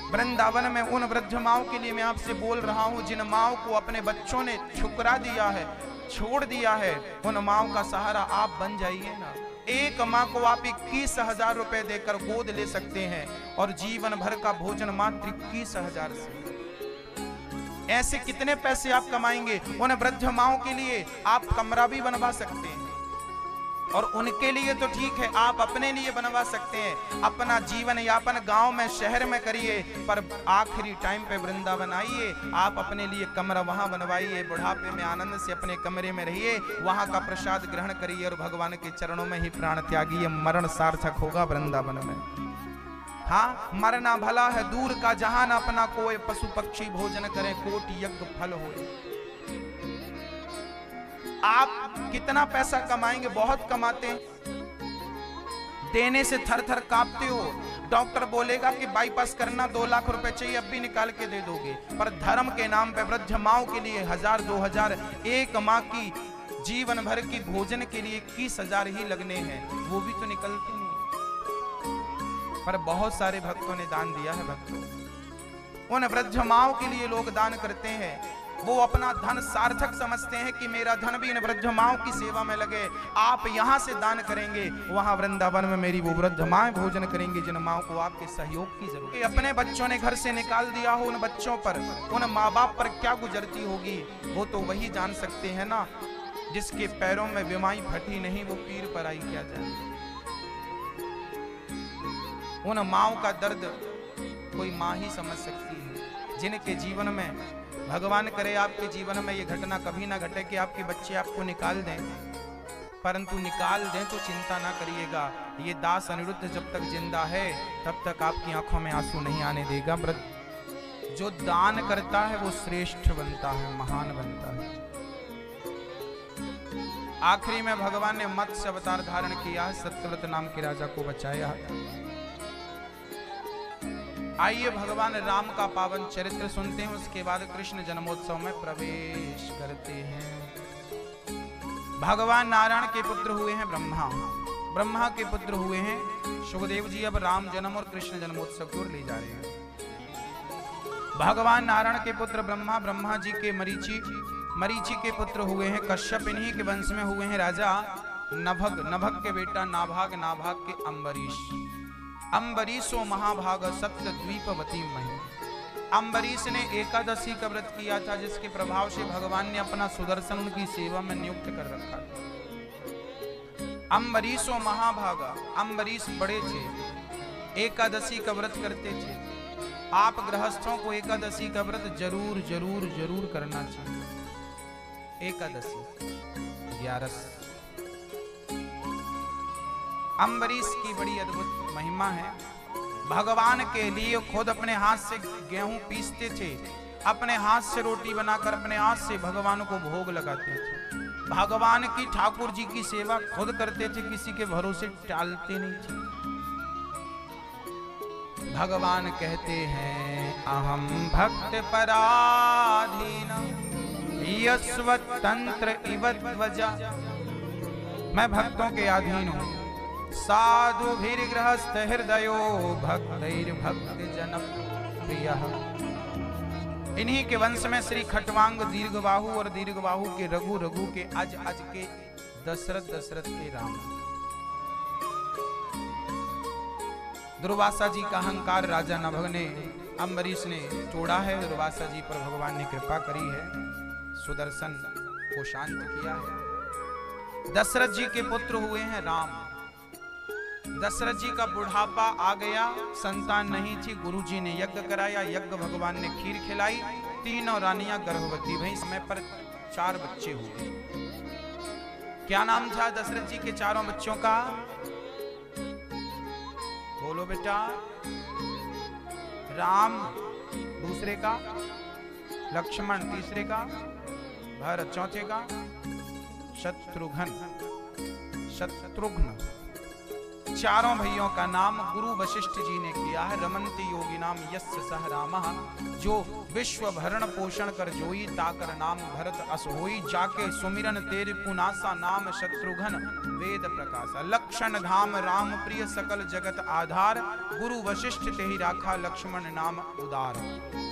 Speaker 1: वृंदावन में उन वृद्ध माओं के लिए मैं आपसे बोल रहा हूं जिन माओं को अपने बच्चों ने ठुकरा दिया है, छोड़ दिया है, उन माओं का सहारा आप बन जाइए ना। एक माँ को आप 21,000 रुपए देकर गोद ले सकते हैं और जीवन भर का भोजन मात्र 21,000 से। ऐसे कितने पैसे आप कमाएंगे? उन वृद्ध माओं के लिए आप कमरा भी बनवा सकते हैं, और उनके लिए तो ठीक है आप अपने लिए बनवा सकते हैं। अपना जीवन यापन गांव में, शहर में करिए, पर आखिरी टाइम पे वृंदावन आइए, आप अपने लिए कमरा वहां बनवाइए, बुढ़ापे में आनंद से अपने कमरे में रहिए, वहां का प्रसाद ग्रहण करिए और भगवान के चरणों में ही प्राण त्यागिए। मरण सार्थक होगा वृंदावन में। हाँ, मरना भला है दूर का जहान, अपना कोई पशु पक्षी भोजन करें, कोटि यज्ञ फल होए। आप कितना पैसा कमाएंगे? बहुत कमाते हैं, देने से थर थर कांपते हो। डॉक्टर बोलेगा कि बाईपास करना 2 लाख रुपए चाहिए, अब भी निकाल के दे दोगे, पर धर्म के नाम पे वृद्ध माओं के लिए 1000-2000, एक माँ की जीवन भर की भोजन के लिए 21,000 ही लगने हैं, वो भी तो निकलते नहीं। पर बहुत सारे भक्तों ने दान दिया है। भक्तों, उन वृद्ध माओं के लिए लोग दान करते हैं। वो अपना धन सार्थक समझते हैं कि मेरा धन भी इन वृद्ध माओं की सेवा में लगे। आप यहाँ से दान करेंगे, वहाँ वृंदावन में मेरी वो वृद्ध माएं भोजन करेंगी जिन माओं को आपके सहयोग की जरूरत है। अपने बच्चों ने घर से निकाल दिया हो, उन बच्चों पर, उन माँ बाप पर क्या गुजरती होगी वो तो वही जान सकते हैं ना। जिसके पैरों में बीमारी फटी नहीं, वो पीर पर आई क्या जाए। उन माओं का दर्द कोई माँ ही समझ सकती है, जिनके जीवन में, भगवान करे आपके जीवन में ये घटना कभी ना घटे कि आपके बच्चे आपको निकाल दें, परंतु निकाल दें तो चिंता ना करिएगा, ये दास अनिरुद्ध जब तक जिंदा है तब तक आपकी आंखों में आंसू नहीं आने देगा। जो दान करता है वो श्रेष्ठ बनता है, महान बनता है। आखिरी में भगवान ने मत्स्य अवतार धारण किया, सत्यव्रत नाम के राजा को बचाया। आइए भगवान राम का पावन चरित्र सुनते हैं, उसके बाद कृष्ण जन्मोत्सव में प्रवेश करते हैं। भगवान नारायण के पुत्र हुए हैं ब्रह्मा, ब्रह्मा के पुत्र हुए हैं सुखदेव जी। अब राम जन्म और कृष्ण जन्मोत्सव की ओर ले जा रहे हैं। भगवान नारायण के पुत्र ब्रह्मा, ब्रह्मा जी के मरीचि, मरीचि के पुत्र हुए हैं कश्यप। इन्हीं के वंश में हुए हैं राजा नभग, नभग के बेटा नाभाग, नाभाग के अम्बरीश। अम्बरीशो महाभाग सप्त द्वीपवती मही। अम्बरीश ने एकादशी का व्रत किया था, जिसके प्रभाव से भगवान ने अपना सुदर्शन उनकी सेवा में नियुक्त कर रखा था। अम्बरीशो महाभागा, अम्बरीश बड़े थे, एकादशी का व्रत करते थे। आप गृहस्थों को एकादशी का व्रत जरूर जरूर जरूर करना चाहिए। एकादशी 11 अम्बरीश की बड़ी अद्भुत महिमा है। भगवान के लिए खुद अपने हाथ से गेहूं पीसते थे, अपने हाथ से रोटी बनाकर अपने हाथ से भगवान को भोग लगाते थे। भगवान की ठाकुर जी की सेवा खुद करते थे, किसी के भरोसे टालते नहीं थे। भगवान कहते हैं अहम भक्त पराधीन यस्वतंत्र इवध्वजा, मैं भक्तों के अधीन हूं। साधु गृहस्थ हृदयो भक्तैर्भक्त जन प्रियः, इन्हीं के वंश में श्री खटवांग दीर्घबाहु और दीर्घबाहु के रघु, रघु के अज, अज के दशरथ, दशरथ के राम। दुर्वासा जी का अहंकार राजा नभग ने, अम्बरीश ने तोड़ा है। दुर्वासा जी पर भगवान ने कृपा करी है, सुदर्शन को शांत किया है। दशरथ जी के पुत्र हुए हैं राम। दशरथ जी का बुढ़ापा आ गया, संतान नहीं थी। गुरुजी ने यज्ञ कराया, यज्ञ भगवान ने खीर खिलाई, तीनों रानियां गर्भवती भई। समय पर 4 बच्चे हुए। क्या नाम था दशरथ जी के चारों बच्चों का? बोलो बेटा। राम, दूसरे का लक्ष्मण, तीसरे का भरत, चौथे का शत्रुघ्न। शत्रुघ्न चारों भाइयों का नाम गुरु वशिष्ठ जी ने किया है। रमन्ति योगी नाम यस्य सह रामः, जो विश्व भरण पोषण कर जोई, ताकर नाम भरत अस होई। जाके सुमिरन तेरे पुनासा, नाम शत्रुघ्न वेद प्रकाशा। लक्षण धाम राम प्रिय, सकल जगत आधार। गुरु वशिष्ठ ते ही राखा, लक्ष्मण नाम उदार।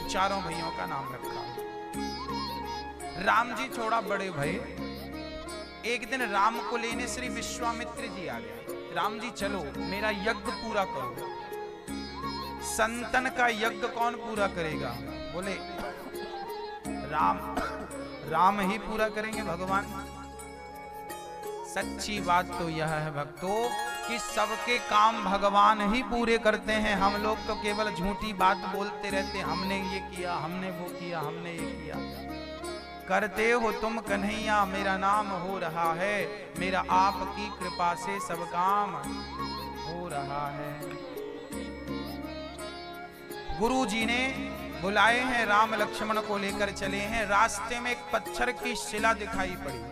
Speaker 1: चारों भाइयों का नाम रखा। राम जी थोड़ा बड़े भये। एक दिन राम को लेने श्री विश्वामित्र जी आ गए। राम जी चलो मेरा यज्ञ पूरा करो। संतन का यज्ञ कौन पूरा करेगा? बोले राम। राम ही पूरा करेंगे भगवान। सच्ची बात तो यह है भक्तों कि सबके काम भगवान ही पूरे करते हैं। हम लोग तो केवल झूठी बात बोलते रहते, हमने ये किया, हमने वो किया, हमने ये किया। करते हो तुम कन्हैया, मेरा नाम हो रहा है। मेरा आपकी कृपा से सब काम हो रहा है। गुरु जी ने बुलाए हैं, राम लक्ष्मण को लेकर चले हैं। रास्ते में एक पत्थर की शिला दिखाई पड़ी।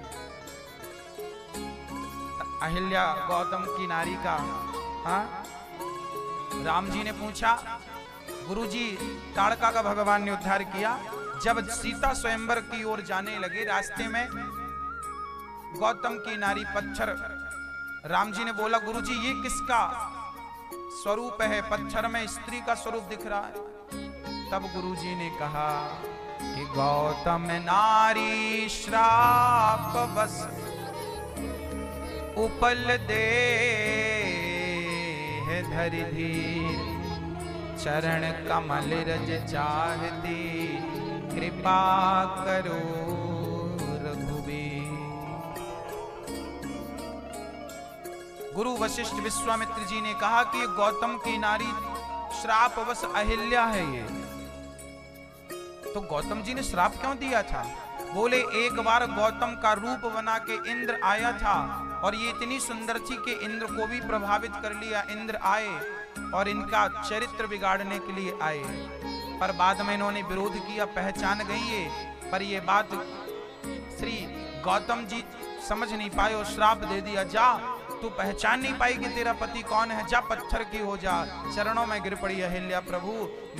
Speaker 1: अहिल्या गौतम की नारी का। राम जी ने पूछा, गुरु जी ताड़का का भगवान ने उद्धार किया। जब सीता स्वयंवर की ओर जाने लगे, रास्ते में गौतम की नारी पत्थर। राम जी ने बोला, गुरु जी ये किसका स्वरूप है? पत्थर में स्त्री का स्वरूप दिख रहा है। तब गुरु जी ने कहा कि गौतम नारी श्राप बस उपल दे है धरि धीर, चरण कमल रज चाहती, कृपा करो रघुवीर। गुरु वशिष्ठ विश्वामित्र जी ने कहा कि गौतम की नारी श्रापवश अहिल्या है ये। तो गौतम जी ने श्राप क्यों दिया था? बोले एक बार गौतम का रूप बना के इंद्र आया था और ये इतनी सुंदर थी कि इंद्र को भी प्रभावित कर लिया। इंद्र आए और इनका चरित्र बिगाड़ने के लिए आए, पर बाद में इन्होंने विरोध किया, पहचान गई ये। पर ये बात श्री गौतम जी समझ नहीं पाए और श्राप दे दिया, जा तू पहचान नहीं पाई कि तेरा पति कौन है, जा पत्थर की हो जा। चरणों में गिर पड़ी अहिल्या, प्रभु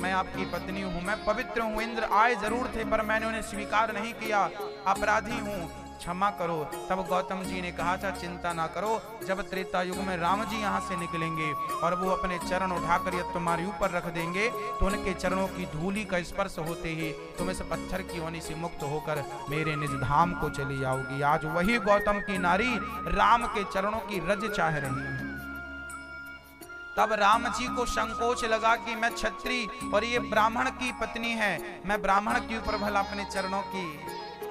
Speaker 1: मैं आपकी पत्नी हूँ, मैं पवित्र हूँ। इंद्र आए जरूर थे पर मैंने उन्हें स्वीकार नहीं किया, अपराधी हूँ, क्षमा करो। तब गौतम जी ने कहा था, चिंता ना करो, जब त्रेता युग में राम जी यहाँ से निकलेंगे और वो अपने चरण उठाकर यदि तुम्हारे ऊपर रख देंगे तो उनके चरणों की धूली का स्पर्श होते ही तुम इस पत्थर की होनी से मुक्त होकर मेरे निज धाम को चली जाओगी। आज वही गौतम की नारी राम के चरणों की रज चाह रही है। तब राम जी को संकोच लगा कि मैं क्षत्रिय और ये ब्राह्मण की पत्नी है, मैं ब्राह्मण के ऊपर भला अपने चरणों की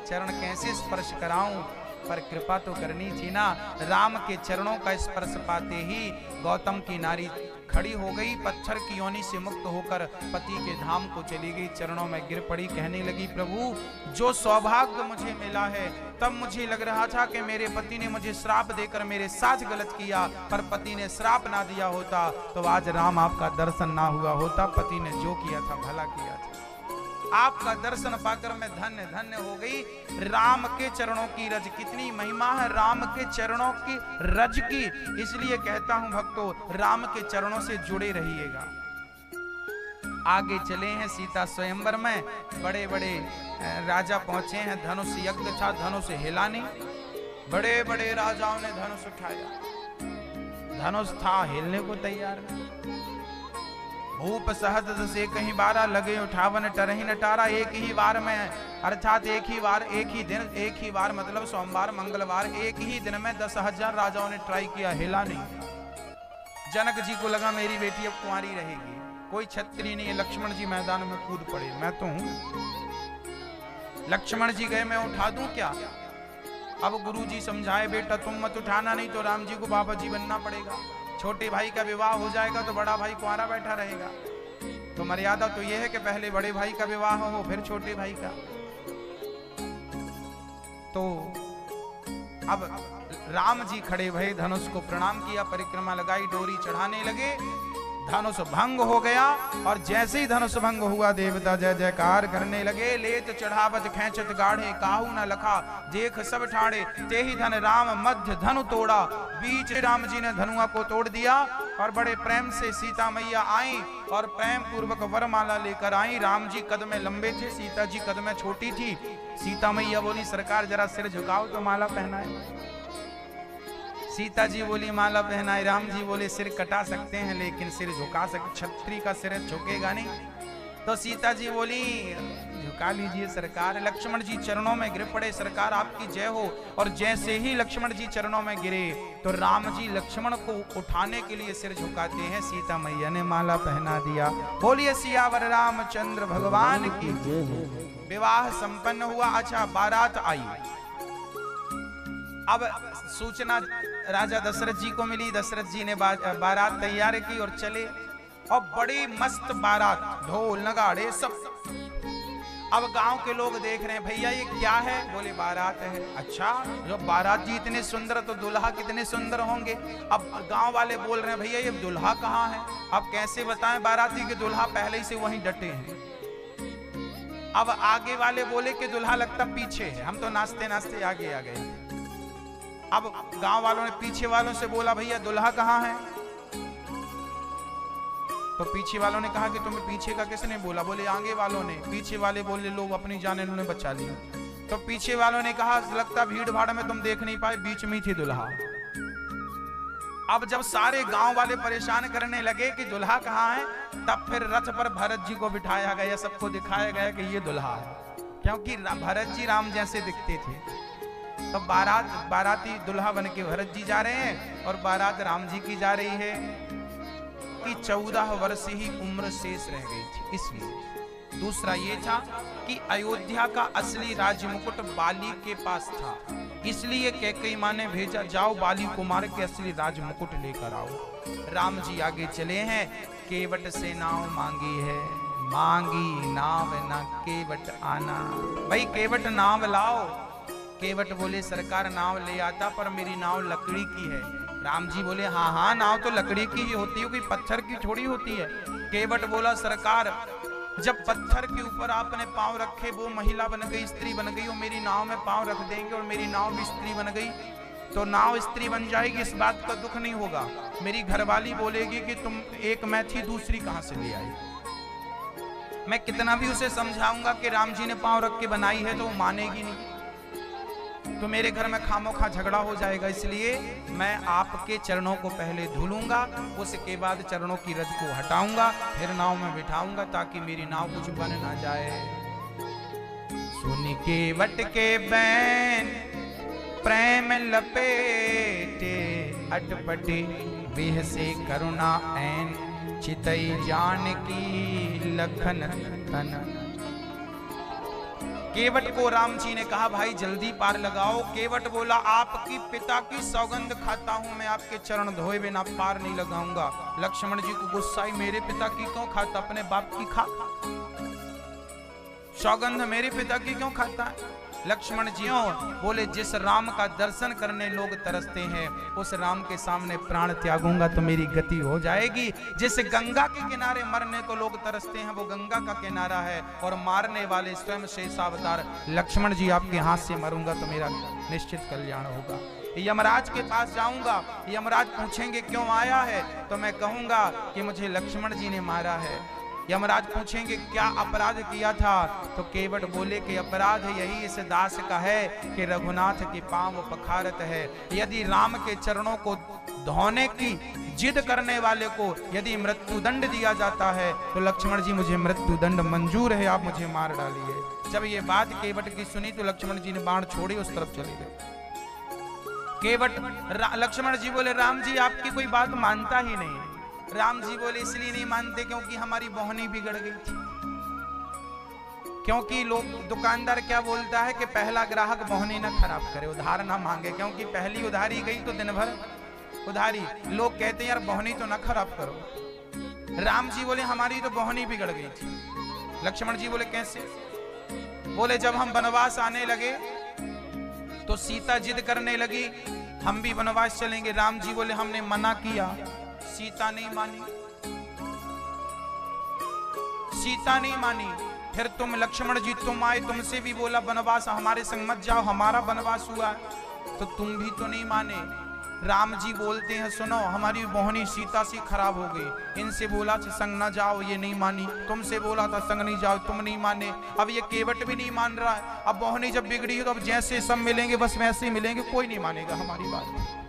Speaker 1: चरण कैसे स्पर्श कराऊं, पर कृपा तो करनी थी ना। राम के चरणों का स्पर्श पाते ही गौतम की नारी खड़ी हो गई, पत्थर की योनि से मुक्त होकर पति के धाम को चली गई, चरणों में गिर पड़ी, कहने लगी प्रभु जो सौभाग्य मुझे मिला है, तब मुझे लग रहा था कि मेरे पति ने मुझे श्राप देकर मेरे साथ गलत किया, पर पति ने श्राप ना दिया होता तो आज राम आपका दर्शन ना हुआ होता। पति ने जो किया था भला किया था। आपका दर्शन पाकर मैं धन्य धन्य हो गई। राम के चरणों की रज, कितनी महिमा है राम के चरणों की रज की। इसलिए कहता हूं भक्तों, राम के चरणों से जुड़े रहिएगा। आगे चले हैं सीता स्वयंवर में, बड़े बड़े राजा पहुंचे हैं, धनुष यज्ञ था, धनुष हिला नहीं। बड़े बड़े राजाओं ने धनुष उठाया, धनुष था हिलने को तैयार नहीं। भूप सहद से कहीं 12 लगे उठावन टरही नटारा। एक ही बार में, अर्थात एक ही बार, एक ही दिन, एक ही बार मतलब सोमवार मंगलवार, एक ही दिन में 10,000 राजाओं ने ट्राई किया, हिला नहीं। जनक जी को लगा मेरी बेटी अब कुंवारी रहेगी, कोई छत्री नहीं है। लक्ष्मण जी मैदान में कूद पड़े, मैं तो हूं। लक्ष्मण जी गए, मैं उठा दूं क्या? अब गुरु जी समझाए बेटा तुम मत उठाना, नहीं तो राम जी को बाबा जी बनना पड़ेगा। छोटे भाई का विवाह हो जाएगा तो बड़ा भाई कुंवारा बैठा रहेगा। तो मर्यादा तो यह है कि पहले बड़े भाई का विवाह हो फिर छोटे भाई का। तो अब राम जी खड़े भये, धनुष को प्रणाम किया, परिक्रमा लगाई, डोरी चढ़ाने लगे। धनुष भंग हो गया और जैसे ही धनुष भंग हुआ देवता जय जयकार करने लगे। लेत चढ़ावत खेचत गाढ़े, काहू न लखा देख सब ठाड़े, ते ही धन राम मध्य धनु तोड़ा। बीच राम जी ने धनुआ को तोड़ दिया और बड़े प्रेम से सीता मैया आई और प्रेम पूर्वक वरमाला लेकर आई। राम जी कद में लंबे थे, सीता जी कद में छोटी थी। सीता मैया बोली सरकार जरा सिर झुकाओ तो माला पहनाए। सीता जी बोली माला पहनाए। राम जी बोले सिर कटा सकते हैं लेकिन सिर झुका सकते, छत्री का सिर झुकेगा नहीं। तो सीता जी बोली झुका लीजिए सरकार। लक्ष्मण जी चरणों में गिर पड़े, सरकार आपकी जय हो। और जैसे ही लक्ष्मण जी चरणों में गिरे तो राम जी लक्ष्मण को उठाने के लिए सिर झुकाते हैं, सीता मैया ने माला पहना दिया। बोलिए सियावर रामचंद्र भगवान की। विवाह संपन्न हुआ। अच्छा, बारात आई। अब सूचना राजा दशरथ जी को मिली, दशरथ जी ने बारात तैयार की और चले। और बड़ी मस्त बारात, ढोल नगाड़े सब। अब गांव के लोग देख रहे हैं, भैया ये क्या है? बोले बारात है। अच्छा, जो बारात जी इतने सुंदर तो दुल्हा कितने सुंदर होंगे। अब गांव वाले बोल रहे हैं भैया ये दुल्हा कहाँ है? अब कैसे बताएं बाराती के दुल्हा पहले से वहीं डटे हैं। अब आगे वाले बोले कि दुल्हा लगता पीछे है, हम तो नाचते नाचते आगे आ गए। अब गांव वालों ने पीछे वालों से बोला भैया दुल्हा कहाँ है? तो पीछे वालों ने कहा कि तुम्हें पीछे का किसने बोला? बोले आगे वालों ने। पीछे वाले बोले लोग अपनी जान इन्होंने बचा लिया। तो पीछे वालों ने कहा लगता भीड़ भाड़ में तुम देख नहीं पाए, बीच में थी दुल्हा। अब जब सारे गांव वाले परेशान करने लगे कि दुल्हा कहाँ है, तब फिर रथ पर भरत जी को बिठाया गया, सबको दिखाया गया कि ये दुल्हा है, क्योंकि भरत जी राम जैसे दिखते थे। तो बाराती दुल्हा बन के भरत जी जा रहे हैं और बारात राम जी की जा रही है कि 14 वर्ष ही उम्र शेष रह गई थी इसलिए। दूसरा ये था कि अयोध्या का असली राज मुकुट बाली के पास था, इसलिए कैकेयी मां ने भेजा जाओ बाली कुमार के असली राज मुकुट लेकर आओ। राम जी आगे चले हैं, केवट से नाव मांगी है, मांगी नाव न केवट आना। भाई केवट नाव लाओ। केवट बोले सरकार नाव ले आता पर मेरी नाव लकड़ी की है। राम जी बोले हाँ हाँ नाव तो लकड़ी की ही होती है, कोई पत्थर की थोड़ी होती है। केवट बोला सरकार जब पत्थर के ऊपर आपने पांव रखे वो महिला बन गई, स्त्री बन गई, और मेरी नाव में पांव रख देंगे और मेरी नाव भी स्त्री बन गई तो नाव स्त्री बन जाएगी, इस बात का दुख नहीं होगा। मेरी घरवाली बोलेगी कि तुम एक मैं थी दूसरी कहां से ले आई। मैं कितना भी उसे समझाऊंगा कि राम जी ने पांव रख के बनाई है तो वो मानेगी नहीं, तो मेरे घर में खामोखा झगड़ा हो जाएगा। इसलिए मैं आपके चरणों को पहले धुलूंगा, उसके बाद चरणों की रज को हटाऊंगा, फिर नाव में बिठाऊंगा ताकि मेरी नाव कुछ बन ना जाए। सुन के वट के बैन प्रेम लपेटे, अटपटे वेह से करुणा ऐन, चितई जान की लखन तन। केवट को राम जी ने कहा भाई जल्दी पार लगाओ। केवट बोला आपकी पिता की सौगंध खाता हूं मैं, आपके चरण धोए बिना पार नहीं लगाऊंगा। लक्ष्मण जी को गुस्सा आई, मेरे पिता की क्यों खाता, अपने बाप की खा, सौगंध मेरे पिता की क्यों खाता है। लक्ष्मण जी बोले जिस राम का दर्शन करने लोग तरसते हैं उस राम के सामने प्राण त्यागूंगा तो मेरी गति हो जाएगी। जिस गंगा के किनारे मरने को लोग तरसते हैं वो गंगा का किनारा है और मारने वाले स्वयं शेषावतार लक्ष्मण जी आपके हाथ से मरूंगा तो मेरा निश्चित कल्याण होगा। यमराज के पास जाऊंगा, यमराज पूछेंगे क्यों आया है तो मैं कहूंगा कि मुझे लक्ष्मण जी ने मारा है। यमराज पूछेंगे क्या अपराध किया था तो केवट बोले कि अपराध यही इस दास का है कि रघुनाथ के पांव पखारत है। यदि राम के चरणों को धोने की जिद करने वाले को यदि मृत्यु दंड दिया जाता है तो लक्ष्मण जी मुझे मृत्यु दंड मंजूर है, आप मुझे मार डालिए। जब ये बात केवट की सुनी तो लक्ष्मण जी ने बाण छोड़े उस तरफ चले गए। केवट लक्ष्मण जी बोले राम जी आपकी कोई बात मानता ही नहीं। राम जी बोले इसलिए नहीं मानते क्योंकि हमारी बोहनी बिगड़ गई थी। क्योंकि लोग दुकानदार क्या बोलता है कि पहला ग्राहक बोहनी ना खराब करे, उधार ना मांगे, क्योंकि पहली उधारी गई तो दिन भर उधारी। लोग कहते हैं यार बोहनी तो ना खराब करो। राम जी बोले हमारी तो बोहनी बिगड़ गई थी। लक्ष्मण जी बोले कैसे? बोले जब हम वनवास आने लगे तो सीता जिद करने लगी हम भी वनवास चलेंगे। राम जी बोले हमने मना किया, सीता नहीं मानी, सीता नहीं मानी। फिर तुम लक्ष्मण जी तुम आए, तुमसे भी बोला वनवास हमारे संग मत जाओ, हमारा वनवास हुआ तो तुम भी तो नहीं माने। राम जी बोलते हैं सुनो हमारी बोहनी सीता से खराब हो गई, इनसे बोला था संग ना जाओ ये नहीं मानी, तुमसे बोला था संग नहीं जाओ तुम नहीं माने, अब ये केवट भी नहीं मान रहा है। अब बोहनी जब बिगड़ी तो अब जैसे सब मिलेंगे बस वैसे ही मिलेंगे, कोई नहीं मानेगा हमारी बात।